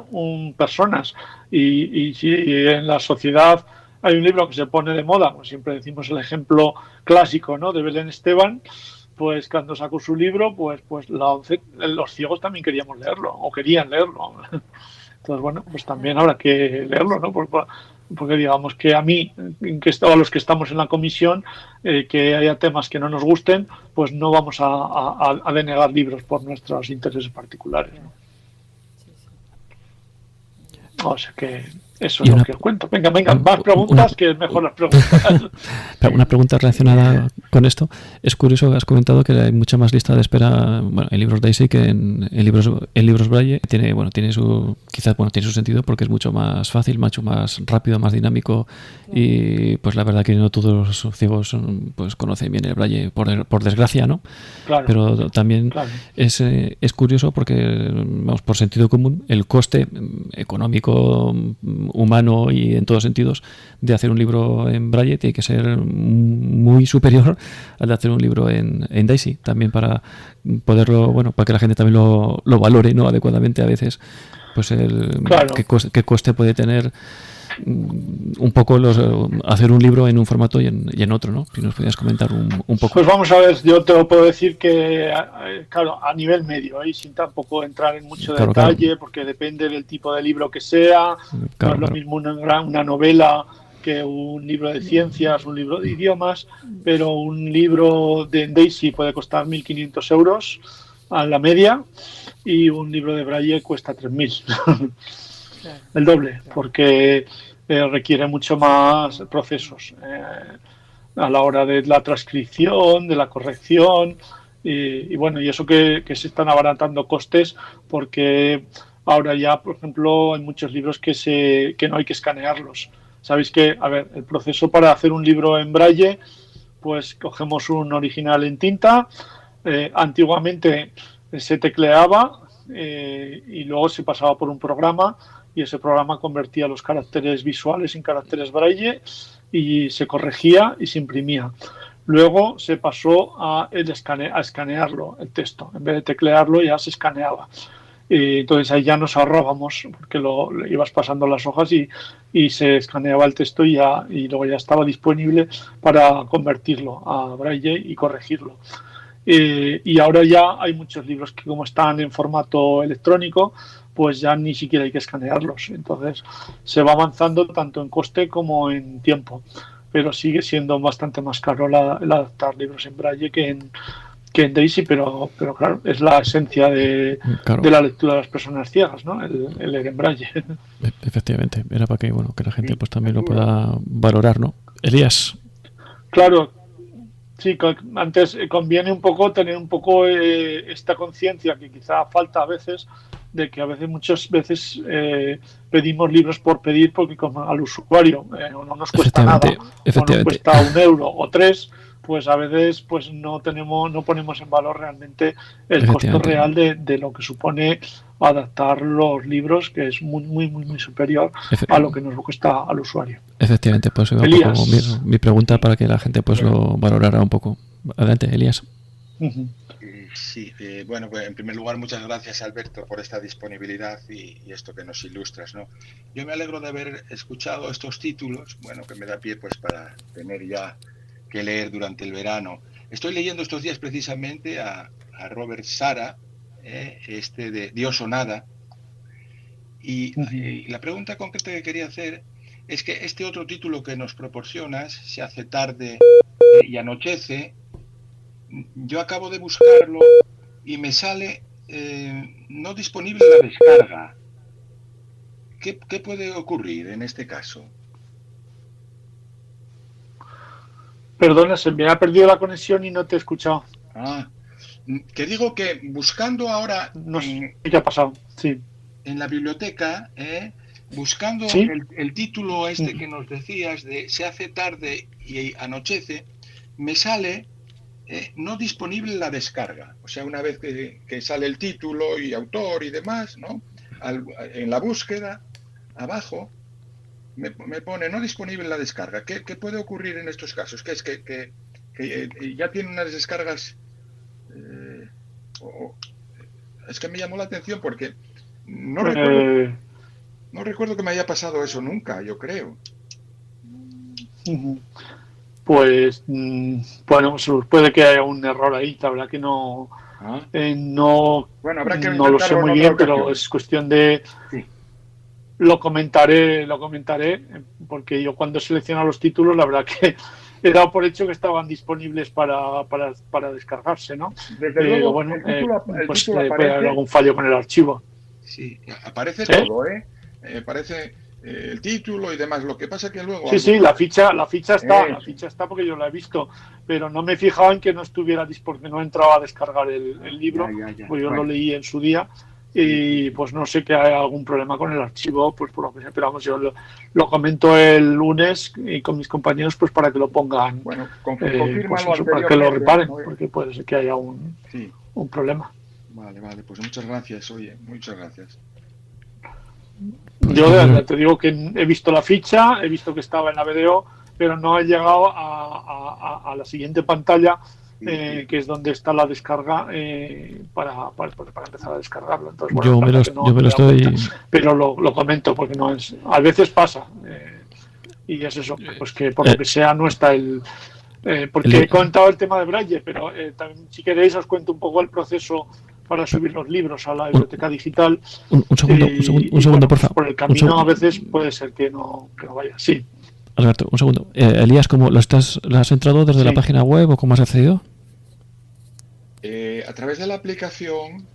Speaker 2: personas. Y si en la sociedad hay un libro que se pone de moda, pues siempre decimos el ejemplo clásico, ¿no?, de Belén Esteban. Pues cuando sacó su libro, pues los ciegos también queríamos leerlo, o querían leerlo. Entonces, bueno, pues también habrá que leerlo, ¿no? Porque digamos que a mí, a los que estamos en la comisión, que haya temas que no nos gusten, pues no vamos a denegar libros por nuestros intereses particulares, ¿no? O sea que eso es lo que os cuento. Venga, más preguntas, que es mejor las preguntas.
Speaker 1: Una pregunta relacionada con esto. Es curioso que has comentado que hay mucha más lista de espera, en libros DAISY que en libros braille. Tiene su sentido, porque es mucho más fácil, mucho más rápido, más dinámico, y pues la verdad que no todos los ciegos pues conocen bien el braille, por desgracia, ¿no? Claro, pero también es curioso porque, por sentido común, el coste económico, humano y en todos sentidos, de hacer un libro en braille tiene que ser muy superior al de hacer un libro en DAISY, también para poderlo, para que la gente también lo valore, ¿no?, adecuadamente a veces, pues qué coste puede tener un poco hacer un libro en un formato y en otro, ¿no? Si nos podías comentar un poco.
Speaker 2: Pues vamos a ver, yo te lo puedo decir que, claro, a nivel medio, y sin tampoco entrar en mucho detalle, porque depende del tipo de libro que sea, no es lo mismo una novela que un libro de ciencias, un libro de idiomas, pero un libro de Daisy puede costar 1.500 euros a la media y un libro de Braille cuesta 3.000. El doble, porque requiere mucho más procesos a la hora de la transcripción, de la corrección y bueno, y eso que se están abaratando costes, porque ahora ya, por ejemplo, hay muchos libros que no hay que escanearlos. Sabéis que, a ver, el proceso para hacer un libro en Braille, pues cogemos un original en tinta, antiguamente se tecleaba y luego se pasaba por un programa y ese programa convertía los caracteres visuales en caracteres Braille y se corregía y se imprimía. Luego se pasó a escanearlo, el texto. En vez de teclearlo ya se escaneaba. Y entonces ahí ya nos ahorrábamos, porque lo ibas pasando las hojas y se escaneaba el texto y luego ya estaba disponible para convertirlo a Braille y corregirlo. Y ahora ya hay muchos libros que, como están en formato electrónico, pues ya ni siquiera hay que escanearlos. Entonces se va avanzando tanto en coste como en tiempo, pero sigue siendo bastante más caro el adaptar libros en Braille que en Daisy, pero claro, es la esencia de la lectura de las personas ciegas, ¿no? El leer en Braille.
Speaker 1: Efectivamente, era para que, bueno, que la gente pues también lo pueda valorar, ¿no? Elías.
Speaker 2: Claro. Sí, antes conviene un poco tener un poco esta conciencia que quizá falta a veces, de que muchas veces pedimos libros por pedir porque como al usuario no nos cuesta nada, o nos cuesta 1 euro o 3, pues a veces pues no ponemos en valor realmente el costo real de lo que supone adaptar los libros, que es muy muy muy muy superior a lo que nos cuesta al usuario.
Speaker 1: Efectivamente, pues un poco mi pregunta para que la gente pues lo valorara un poco. Adelante, Elías.
Speaker 5: Sí, bueno, pues en primer lugar muchas gracias, Alberto, por esta disponibilidad y esto que nos ilustras, ¿no? Yo me alegro de haber escuchado estos títulos, bueno, que me da pie pues para tener ya que leer durante el verano. Estoy leyendo estos días precisamente a Robert Sara, de Dios o Nada, y la pregunta concreta que quería hacer es que este otro título que nos proporcionas, Se hace tarde y anochece, yo acabo de buscarlo y me sale no disponible la descarga. ¿Qué puede ocurrir en este caso?
Speaker 2: Perdona, se me ha perdido la conexión y no te he escuchado.
Speaker 5: Que digo que buscando ahora...
Speaker 2: No sé qué ha pasado, sí.
Speaker 5: En la biblioteca, buscando
Speaker 2: ¿sí?
Speaker 5: el título que nos decías de Se hace tarde y anochece, me sale no disponible la descarga. O sea, una vez que sale el título y autor y demás, ¿no? En la búsqueda, abajo, me pone no disponible la descarga. ¿Qué puede ocurrir en estos casos? Que es que ya tiene unas descargas... es que me llamó la atención porque no recuerdo que me haya pasado eso nunca, yo creo.
Speaker 2: Pues bueno, puede que haya un error ahí, la verdad que no
Speaker 5: bueno, habrá que
Speaker 2: no lo sé muy bien, pero es cuestión de...
Speaker 5: Sí.
Speaker 2: Lo comentaré, porque yo cuando selecciono los títulos, la verdad que he dado por hecho que estaban disponibles para descargarse, ¿no?
Speaker 5: Desde luego,
Speaker 2: bueno,
Speaker 5: pues
Speaker 2: puede haber algún fallo con el archivo.
Speaker 5: Sí, aparece todo, aparece el título y demás. Lo que pasa que luego...
Speaker 2: Sí, la ficha está porque yo la he visto, pero no me he fijado en que no estuviera disponible, no entraba a descargar el libro, pues yo lo leí en su día. Y pues no sé que hay algún problema con el archivo, pues por lo que sea, pero vamos, yo lo comento el lunes y con mis compañeros pues para que lo pongan,
Speaker 5: bueno,
Speaker 2: pues eso, para que lo reparen, porque puede ser que haya un problema.
Speaker 5: Vale, pues muchas gracias, muchas gracias.
Speaker 2: Yo te digo que he visto la ficha, he visto que estaba en la BDO, pero no he llegado a la siguiente pantalla que es donde está la descarga para empezar a descargarlo. Entonces,
Speaker 1: Yo me lo estoy...
Speaker 2: Pero lo comento porque no es... A veces pasa, y es eso, pues que por lo que sea no está porque he contado el tema de Braille, pero también, si queréis, os cuento un poco el proceso para subir los libros a la biblioteca digital.
Speaker 1: Un segundo,
Speaker 2: bueno,
Speaker 1: por favor.
Speaker 2: Por el camino a veces puede ser que no vaya. Sí.
Speaker 1: Alberto, un segundo. Elías, ¿cómo lo has entrado desde la página web o cómo has accedido?
Speaker 5: A través de la aplicación.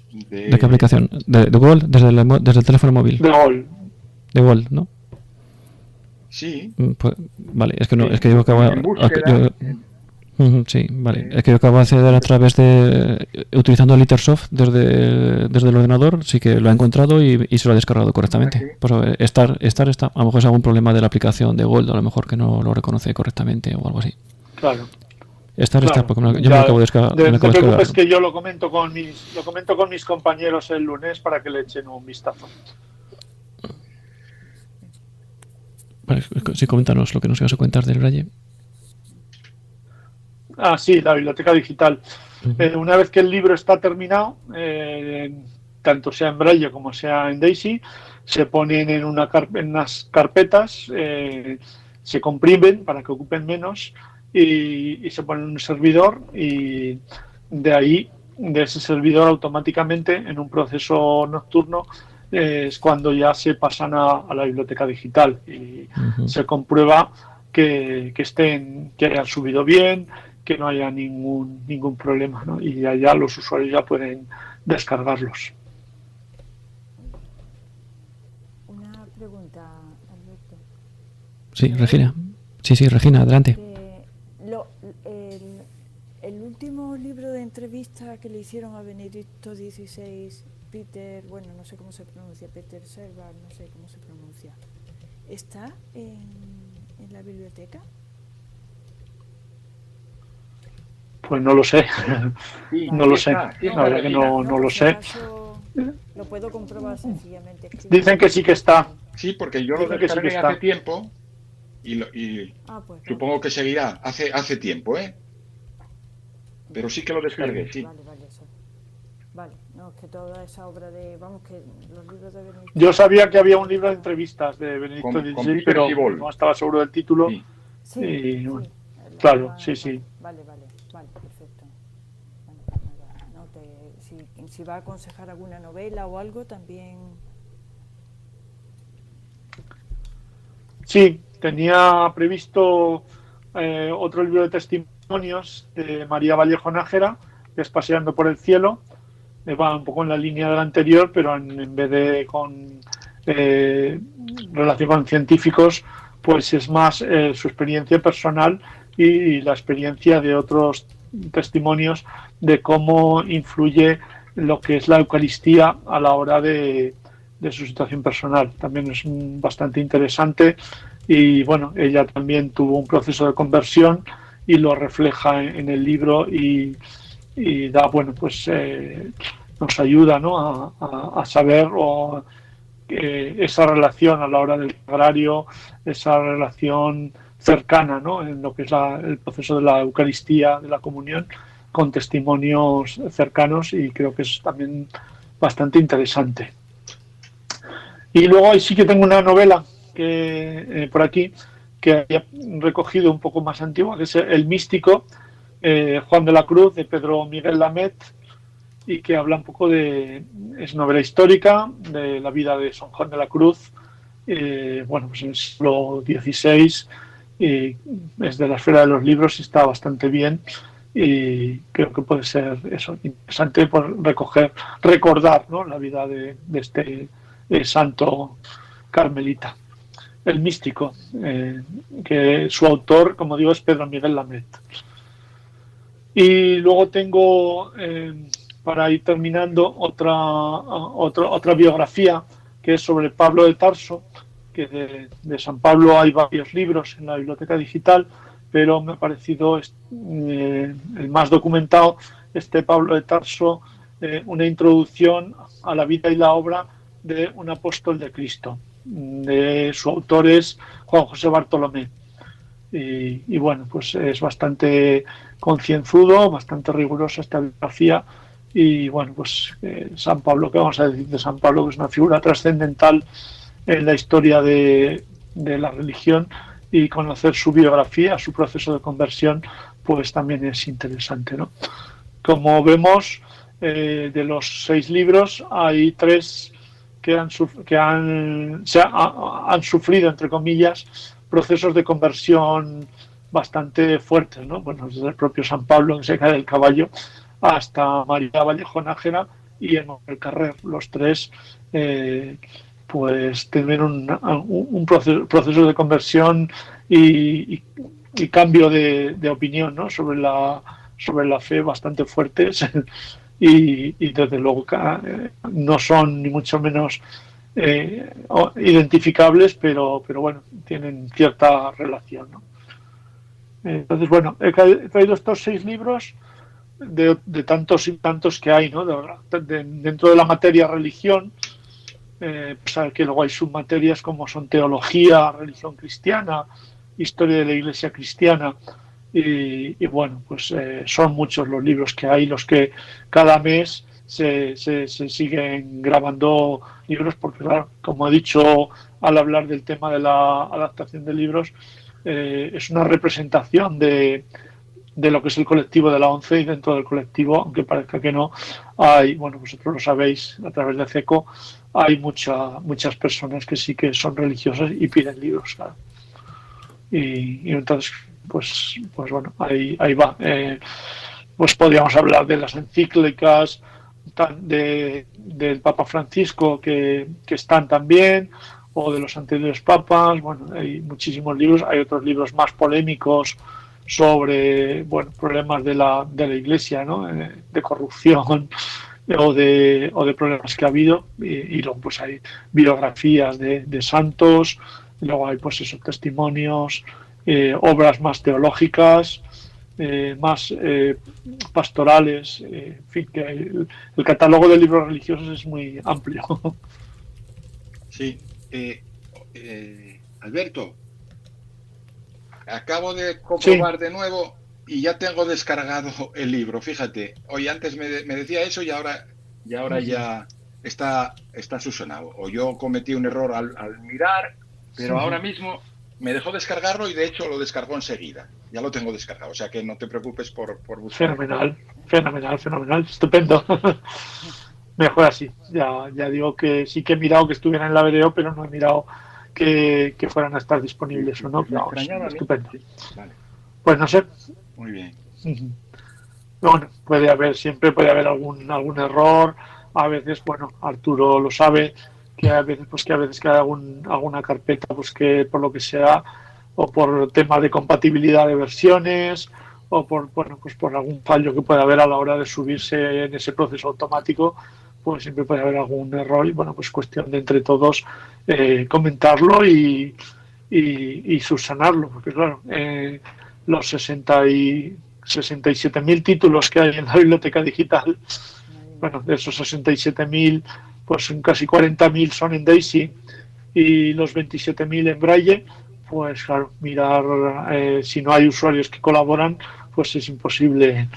Speaker 1: ¿De qué aplicación? ¿De Google? ¿Desde el teléfono móvil? De Google, ¿no?
Speaker 5: Sí.
Speaker 1: Pues, vale, es que no, es que yo acabo... Sí, vale. Es que yo acabo de acceder a través de... Utilizando el Litersoft desde el ordenador, sí que lo he encontrado y se lo ha descargado correctamente. Pues a ver, Star, a lo mejor es algún problema de la aplicación de Gold, a lo mejor que no lo reconoce correctamente o algo así.
Speaker 2: Claro.
Speaker 1: Star, porque yo me acabo de descargar.
Speaker 2: No te preocupes, que yo lo comento con mis compañeros el lunes para que le echen un vistazo.
Speaker 1: Vale, sí, coméntanos lo que nos ibas a contar del Braille.
Speaker 2: Sí, la biblioteca digital. Una vez que el libro está terminado, tanto sea en Braille como sea en Daisy, se ponen en unas carpetas, se comprimen para que ocupen menos y se ponen en un servidor, y de ahí, de ese servidor, automáticamente en un proceso nocturno es cuando ya se pasan a la biblioteca digital y se comprueba que hayan subido bien, que no haya ningún problema, ¿no? Y allá los usuarios ya pueden descargarlos.
Speaker 4: Una pregunta, Alberto.
Speaker 1: Sí, Regina. Sí, Regina, adelante.
Speaker 4: El último libro de entrevista que le hicieron a Benedicto XVI, Peter, bueno, no sé cómo se pronuncia, Peter Servar, no sé cómo se pronuncia, ¿está en la biblioteca?
Speaker 2: Pues no lo sé.
Speaker 5: Sí,
Speaker 2: no lo sé.
Speaker 5: Sí,
Speaker 2: la verdad que no lo sé.
Speaker 4: Lo puedo comprobar sencillamente.
Speaker 2: Dicen que sí que está.
Speaker 5: Sí, porque yo lo descargué hace tiempo y
Speaker 4: pues,
Speaker 5: supongo que seguirá. Hace tiempo, ¿eh? Pero sí que lo descargué, sí.
Speaker 4: Vale, no, es que toda esa obra vamos, que los libros de Benedicto...
Speaker 2: Yo sabía que había un libro de entrevistas de Benedicto XVI, pero no estaba seguro del título.
Speaker 4: Sí.
Speaker 2: Bueno, claro, sí.
Speaker 4: Vale, perfecto. Bueno, pues nada, si va a aconsejar alguna novela o algo, también...
Speaker 2: Sí, tenía previsto otro libro de testimonios de María Vallejo Nájera, que es Paseando por el cielo. Va un poco en la línea del anterior, pero en vez de con relación con científicos, pues es más su experiencia personal y la experiencia de otros testimonios de cómo influye lo que es la Eucaristía a la hora de su situación personal. También es bastante interesante y bueno, ella también tuvo un proceso de conversión y lo refleja en el libro y da, bueno, pues nos ayuda, ¿no? a saber esa relación a la hora del sagrario, esa relación cercana, ¿no? En lo que es el proceso de la Eucaristía, de la comunión, con testimonios cercanos, y creo que es también bastante interesante. Y luego sí que tengo una novela que por aquí que había recogido un poco más antigua, que es El místico, Juan de la Cruz, de Pedro Miguel Lamet, y que habla un poco es novela histórica de la vida de San Juan de la Cruz, bueno, pues en el siglo XVI, y es de la esfera de los libros y está bastante bien, y creo que puede ser eso interesante por recordar, ¿no? La vida de este santo carmelita. El místico, que su autor, como digo, es Pedro Miguel Lamet. Y luego tengo, para ir terminando, otra biografía que es sobre Pablo de Tarso, que de San Pablo hay varios libros en la biblioteca digital, pero me ha parecido el más documentado, Pablo de Tarso, una introducción a la vida y la obra de un apóstol de Cristo. De su autor es Juan José Bartolomé. y bueno, pues es bastante concienzudo, bastante rigurosa esta biografía. Y bueno, pues San Pablo, ¿qué vamos a decir de San Pablo? Que es una figura trascendental en la historia de la religión, y conocer su biografía, su proceso de conversión, pues también es interesante, ¿no? Como vemos, de los 6 libros hay 3 que han sufrido, entre comillas, procesos de conversión bastante fuertes, ¿no? Bueno, desde el propio San Pablo, que se cae del caballo, hasta María Vallejo Nájera y Emmanuel Carrer. Los 3 pues tener un proceso de conversión y cambio de opinión, ¿no? sobre la fe bastante fuertes y desde luego no son ni mucho menos identificables, pero bueno, tienen cierta relación, ¿no? Entonces, bueno, he traído estos 6 libros de tantos y tantos que hay, ¿no? Dentro de la materia religión. Pues que luego hay submaterias como son teología, religión cristiana, historia de la Iglesia cristiana, y bueno, pues son muchos los libros que hay, los que cada mes se siguen grabando libros, porque claro, como he dicho al hablar del tema de la adaptación de libros, es una representación de lo que es el colectivo de la ONCE, y dentro del colectivo, aunque parezca que no, hay, bueno, vosotros lo sabéis a través de CECO, hay muchas personas que sí que son religiosas y piden libros, claro. Y entonces, pues bueno, ahí va. Pues podríamos hablar de las encíclicas del Papa Francisco que están también, o de los anteriores papas. Bueno, hay muchísimos libros, hay otros libros más polémicos sobre, bueno, problemas de la Iglesia, ¿no? De corrupción o de problemas que ha habido, y luego pues hay biografías de santos, y luego hay pues esos testimonios, obras más teológicas, más pastorales, en fin, que el catálogo de libros religiosos es muy amplio.
Speaker 5: Sí, Alberto, acabo de comprobar de nuevo y ya tengo descargado el libro. Fíjate, hoy antes me decía eso y ahora ya está subsanado. O yo cometí un error al mirar, pero ahora mismo me dejó descargarlo y de hecho lo descargó enseguida. Ya lo tengo descargado, o sea que no te preocupes por buscar.
Speaker 2: Fenomenal, estupendo. Mejor así. Ya digo que sí que he mirado que estuvieran en la BDO, pero no he mirado que fueran a estar disponibles o no. Pero estupendo.
Speaker 5: Vale.
Speaker 2: Pues no sé.
Speaker 5: Muy bien.
Speaker 2: Bueno, siempre puede haber algún error. A veces, bueno, Arturo lo sabe, que a veces que hay alguna carpeta, pues que por lo que sea, o por tema de compatibilidad de versiones, o por algún fallo que pueda haber a la hora de subirse en ese proceso automático, pues siempre puede haber algún error, y bueno, pues cuestión de entre todos comentarlo y subsanarlo, porque claro, los 67.000 títulos que hay en la biblioteca digital, bueno, de esos 67.000, pues casi 40.000 son en DAISY y los 27.000 en Braille. Pues claro, mirar si no hay usuarios que colaboran, pues es imposible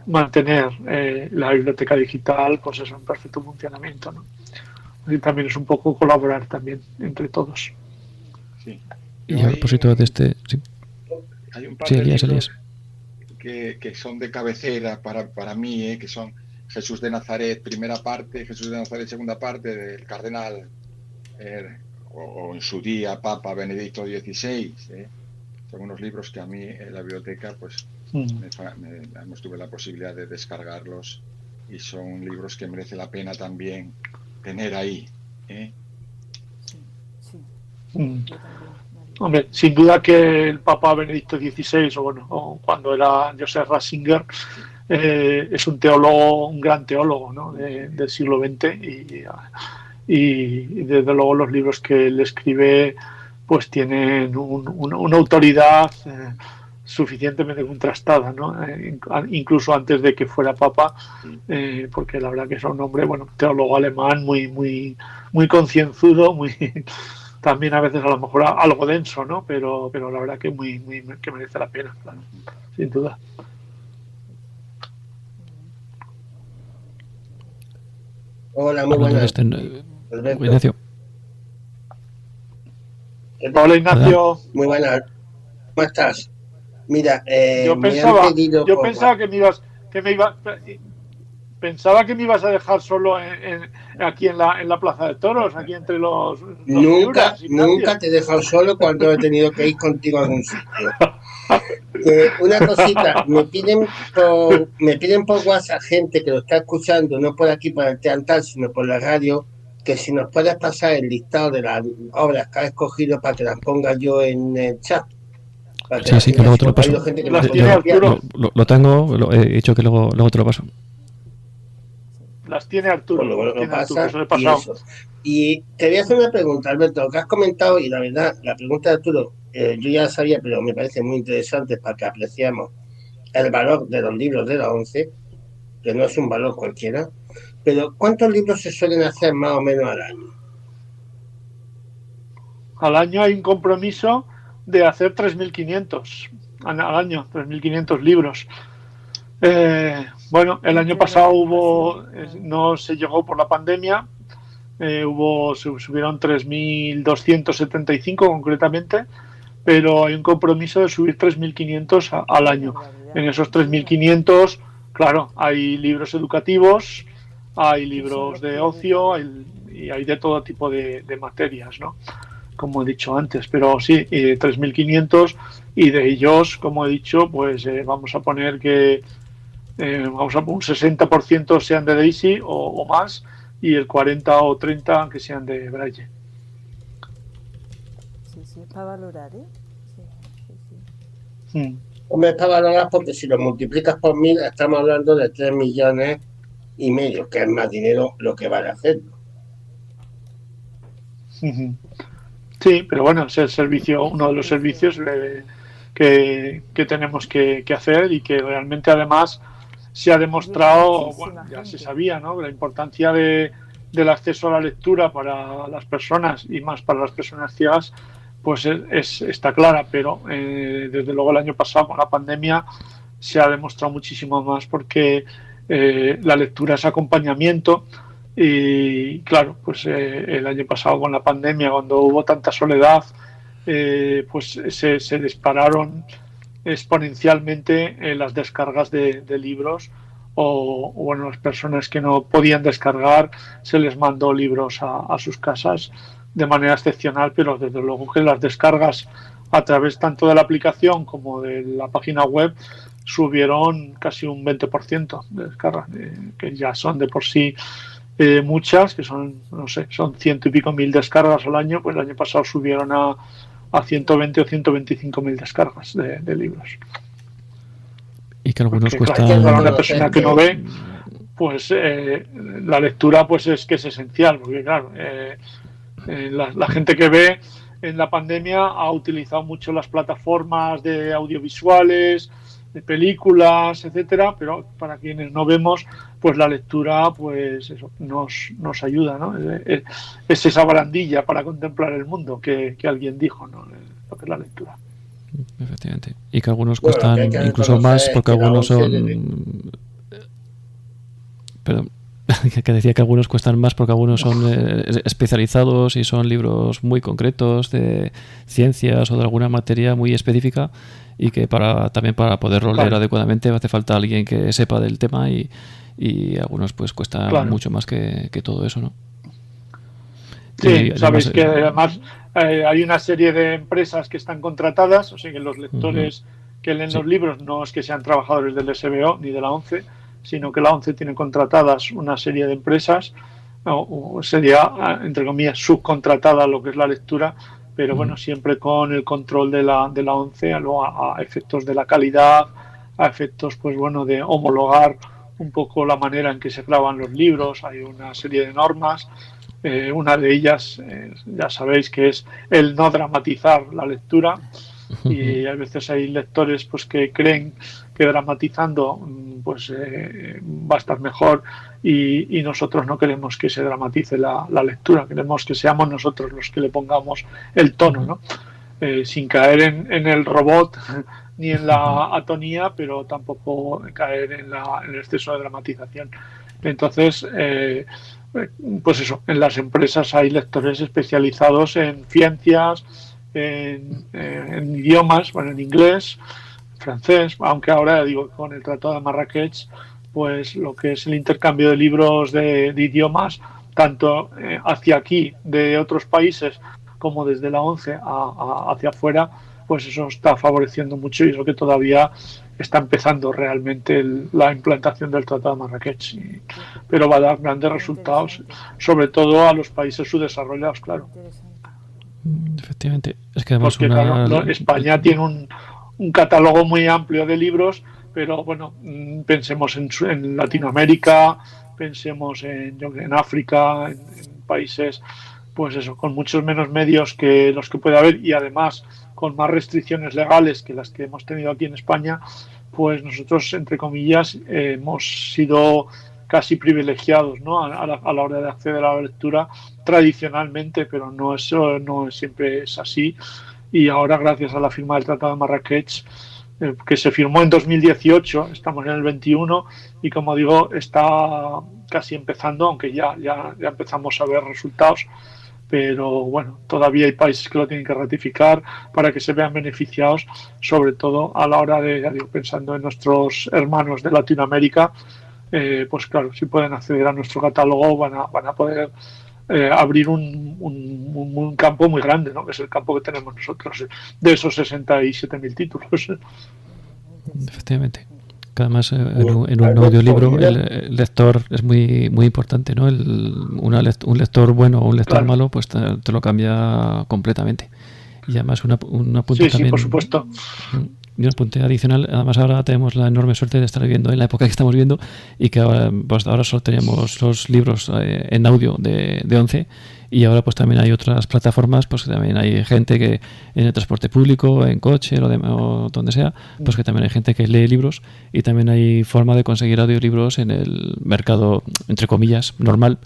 Speaker 2: mantener la biblioteca digital, pues eso, en perfecto funcionamiento, ¿no? Y también es un poco colaborar también entre todos.
Speaker 5: Sí.
Speaker 1: Y a propósito de este... Sí,
Speaker 5: hay un par de libros que son de cabecera para mí, que son Jesús de Nazaret, primera parte, Jesús de Nazaret, segunda parte, del cardenal o en su día Papa Benedicto XVI. Son unos libros que a mí en la biblioteca pues tuve la posibilidad de descargarlos, y son libros que merece la pena también tener ahí.
Speaker 2: Hombre, sin duda que el Papa Benedicto XVI, o cuando era Joseph Ratzinger, es un teólogo, un gran teólogo, ¿no? del siglo XX, y desde luego los libros que él escribe pues tienen una autoridad suficientemente contrastada, ¿no? Incluso antes de que fuera papa, porque la verdad que es un hombre, bueno, teólogo alemán muy concienzudo, también a veces a lo mejor algo denso, ¿no? Pero la verdad que que merece la pena, claro, sin duda.
Speaker 6: Hola, muy
Speaker 1: Hablando de
Speaker 6: buenas.
Speaker 1: este, Ignacio.
Speaker 2: Hola, Ignacio.
Speaker 6: Muy buenas. ¿Cómo estás? Mira,
Speaker 2: Yo
Speaker 6: me han pedido
Speaker 2: pensaba que pensaba que me ibas a dejar solo aquí en la Plaza de Toros, aquí entre los
Speaker 6: Nunca,
Speaker 2: figuras, Ignacio.
Speaker 6: nunca te he dejado solo cuando he tenido que ir contigo a algún sitio. Una cosita, me piden por WhatsApp gente que lo está escuchando, no por aquí, por el teatro, sino por la radio, que si nos puedes pasar el listado de las obras que has escogido para que las ponga yo en el chat.
Speaker 1: Sí, que luego te lo paso. Lo tengo, he dicho que luego te lo paso.
Speaker 2: Las tiene Arturo.
Speaker 6: Luego lo pasa,
Speaker 2: eso le he pasado.
Speaker 6: Y te voy a hacer una pregunta, Alberto, lo que has comentado, y la verdad, la pregunta de Arturo, yo ya la sabía, pero me parece muy interesante para que apreciemos el valor de los libros de la ONCE, que no es un valor cualquiera, pero ¿cuántos libros se suelen hacer más o menos al año?
Speaker 2: Al año hay un compromiso de hacer 3.500 al año, 3.500 libros. Bueno, el año pasado no se llegó por la pandemia, se subieron 3.275 concretamente, pero hay un compromiso de subir 3.500 al año. En esos 3.500, claro, hay libros educativos, hay libros de ocio y hay de todo tipo de materias, ¿no? Como he dicho antes, pero sí, 3.500 y de ellos, como he dicho, pues vamos a poner que un 60% sean de Daisy o más y el 40 o 30 que sean de Braille.
Speaker 4: Sí, es para valorar, ¿eh?
Speaker 6: Sí. Hombre, es para valorar porque si lo multiplicas por 1.000 estamos hablando de 3,5 millones, que es más dinero lo que vale hacerlo.
Speaker 2: Sí, pero bueno, es el servicio, uno de los servicios que tenemos que hacer y que realmente además se ha demostrado, bueno, ya se sabía, ¿no? La importancia del acceso a la lectura para las personas y más para las personas ciegas, pues está clara, pero desde luego el año pasado con la pandemia se ha demostrado muchísimo más porque la lectura es acompañamiento y claro, pues el año pasado con la pandemia, cuando hubo tanta soledad, pues se dispararon exponencialmente las descargas de libros o bueno, las personas que no podían descargar se les mandó libros a sus casas de manera excepcional, pero desde luego que las descargas a través tanto de la aplicación como de la página web subieron casi un 20% de descargas, que ya son de por sí muchas, que son, no sé, son 100 y pico mil descargas al año, pues el año pasado subieron a 120 o 125.000 descargas de libros.
Speaker 1: Y que algunos
Speaker 2: porque,
Speaker 1: cuestan...
Speaker 2: claro, para una persona que no ve, pues la lectura pues es que es esencial, porque claro, la gente que ve en la pandemia ha utilizado mucho las plataformas de audiovisuales, de películas, etcétera, pero para quienes no vemos, pues la lectura pues eso, nos ayuda, ¿no? Es esa barandilla para contemplar el mundo que alguien dijo, ¿no? Lo que es la lectura.
Speaker 1: Efectivamente. Y que algunos cuestan incluso más porque algunos son... Perdón. Que decía que algunos cuestan más porque algunos son especializados y son libros muy concretos de ciencias o de alguna materia muy específica y que también para poderlo leer adecuadamente hace falta alguien que sepa del tema y algunos pues cuestan mucho más que todo eso, ¿no?
Speaker 2: Sí, sabéis que además hay una serie de empresas que están contratadas, o sea que los lectores que leen los libros no es que sean trabajadores del SBO ni de la ONCE, sino que la ONCE tiene contratadas una serie de empresas, o sería, entre comillas, subcontratada lo que es la lectura, pero bueno, siempre con el control de la ONCE a efectos de la calidad, a efectos, pues bueno, de homologar un poco la manera en que se graban los libros. Hay una serie de normas, una de ellas, ya sabéis que es el no dramatizar la lectura, y a veces hay lectores pues que creen que dramatizando pues va a estar mejor y nosotros no queremos que se dramatice la lectura, queremos que seamos nosotros los que le pongamos el tono, ¿no? Sin caer en el robot ni en la atonía, pero tampoco caer en el exceso de dramatización. Entonces, pues eso, en las empresas hay lectores especializados en ciencias, en idiomas, bueno, en inglés, francés, aunque ahora digo con el Tratado de Marrakech, pues lo que es el intercambio de libros de idiomas, tanto hacia aquí de otros países como desde la ONCE hacia afuera, pues eso está favoreciendo mucho y es lo que todavía está empezando realmente la implantación del Tratado de Marrakech. Pero va a dar grandes resultados, sobre todo a los países subdesarrollados, claro.
Speaker 1: Efectivamente. Es que además
Speaker 2: porque claro, España tiene un catálogo muy amplio de libros, pero bueno, pensemos en Latinoamérica, pensemos en África, en países, pues eso, con muchos menos medios que los que puede haber y además con más restricciones legales que las que hemos tenido aquí en España, pues nosotros, entre comillas, hemos sido casi privilegiados, ¿no? a la hora de acceder a la lectura tradicionalmente, pero no siempre es así. Y ahora, gracias a la firma del Tratado de Marrakech, que se firmó en 2018, estamos en el 21 y, como digo, está casi empezando, aunque ya empezamos a ver resultados, pero bueno, todavía hay países que lo tienen que ratificar para que se vean beneficiados, sobre todo a la hora de, ya digo, pensando en nuestros hermanos de Latinoamérica, pues claro, si pueden acceder a nuestro catálogo van a poder abrir un campo muy grande, ¿no? Que es el campo que tenemos nosotros, de esos 67.000 títulos.
Speaker 1: Efectivamente. Que además en un audiolibro el lector es muy muy importante, ¿no? Un lector bueno o un lector malo pues te lo cambia completamente. Y además un apunte también,
Speaker 2: por supuesto.
Speaker 1: Y un apunte adicional, además ahora tenemos la enorme suerte de estar viviendo en la época que estamos viviendo y que ahora, pues ahora solo tenemos los libros en audio de ONCE y ahora pues también hay otras plataformas, pues que también hay gente que en el transporte público, en coche o donde sea, pues que también hay gente que lee libros y también hay forma de conseguir audiolibros en el mercado, entre comillas, normal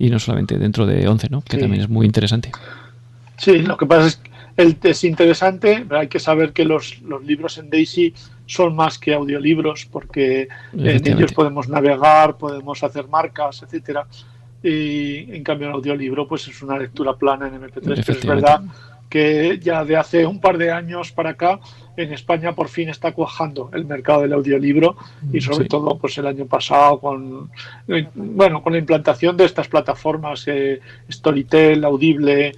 Speaker 1: y no solamente dentro de ONCE, ¿no? Que también es muy interesante.
Speaker 2: Sí, lo que pasa es que es interesante, pero hay que saber que los libros en Daisy son más que audiolibros porque en ellos podemos navegar, podemos hacer marcas, etcétera. Y en cambio el audiolibro pues es una lectura plana en MP3, pero es verdad que ya de hace un par de años para acá en España por fin está cuajando el mercado del audiolibro y sobre todo pues el año pasado con la implantación de estas plataformas Storytel, Audible,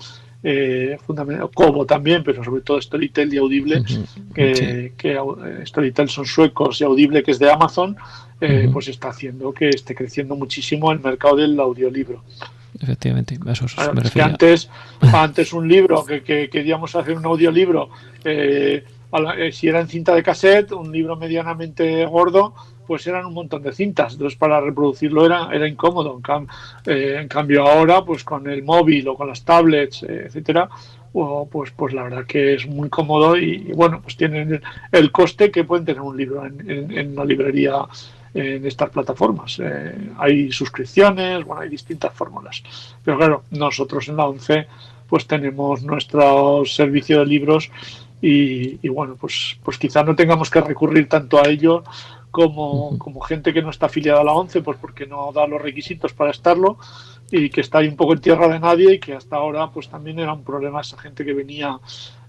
Speaker 2: Kobo también, pero sobre todo Storytel y Audible, que Storytel son suecos y Audible, que es de Amazon, pues está haciendo que esté creciendo muchísimo el mercado del audiolibro.
Speaker 1: Efectivamente, eso
Speaker 2: me refería. Que antes un libro que queríamos hacer un audiolibro, si era en cinta de cassette, un libro medianamente gordo, pues eran un montón de cintas, entonces para reproducirlo era incómodo. En cambio ahora, pues con el móvil o con las tablets, etcétera, pues la verdad que es muy cómodo y bueno, pues tienen el coste que pueden tener un libro en una librería en estas plataformas. Hay suscripciones, bueno, hay distintas fórmulas, pero claro, nosotros en la ONCE pues tenemos nuestro servicio de libros y bueno, pues quizá no tengamos que recurrir tanto a ello como gente que no está afiliada a la ONCE, pues porque no da los requisitos para estarlo y que está ahí un poco en tierra de nadie y que hasta ahora pues también era un problema esa gente que venía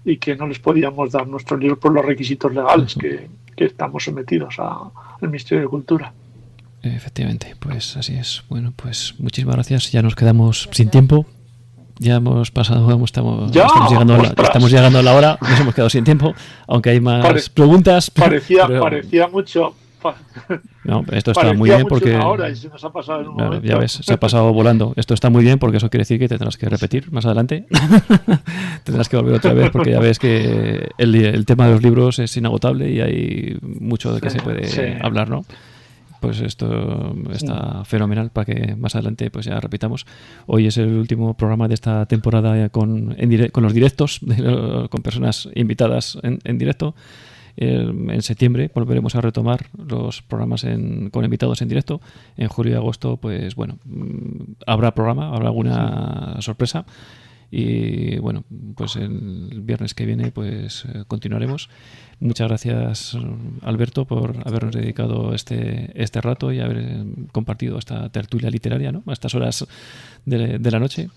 Speaker 2: y que no les podíamos dar nuestros libros por los requisitos legales que estamos sometidos al Ministerio de Cultura.
Speaker 1: Efectivamente, pues así es. Bueno, pues muchísimas gracias. Ya nos quedamos sin tiempo. Ya hemos pasado, estamos llegando a la hora, nos hemos quedado sin tiempo, aunque hay más preguntas.
Speaker 2: Parecía mucho.
Speaker 1: No, esto está muy bien porque
Speaker 2: ahora y se nos ha pasado en un momento.
Speaker 1: Ya ves, se ha pasado volando. Esto está muy bien porque eso quiere decir que te tendrás que repetir más adelante. Tendrás que volver otra vez porque ya ves que el tema de los libros es inagotable y hay mucho de que se puede hablar, ¿no? pues esto está fenomenal para que más adelante pues ya repitamos. Hoy es el último programa de esta temporada con los directos, con personas invitadas en directo. En septiembre volveremos a retomar los programas con invitados en directo. En julio y agosto, pues bueno, habrá programa, habrá alguna sorpresa. Y bueno, pues el viernes que viene pues continuaremos. Muchas gracias, Alberto, por habernos dedicado este rato y haber compartido esta tertulia literaria, ¿no?, a estas horas de la noche.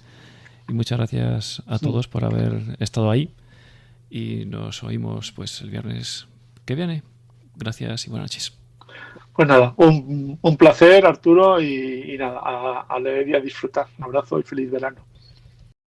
Speaker 1: Y muchas gracias a todos por haber estado ahí. Y nos oímos pues el viernes que viene. Gracias y buenas noches.
Speaker 2: Pues nada, un placer, Arturo, y nada, a leer y a disfrutar. Un abrazo y feliz verano.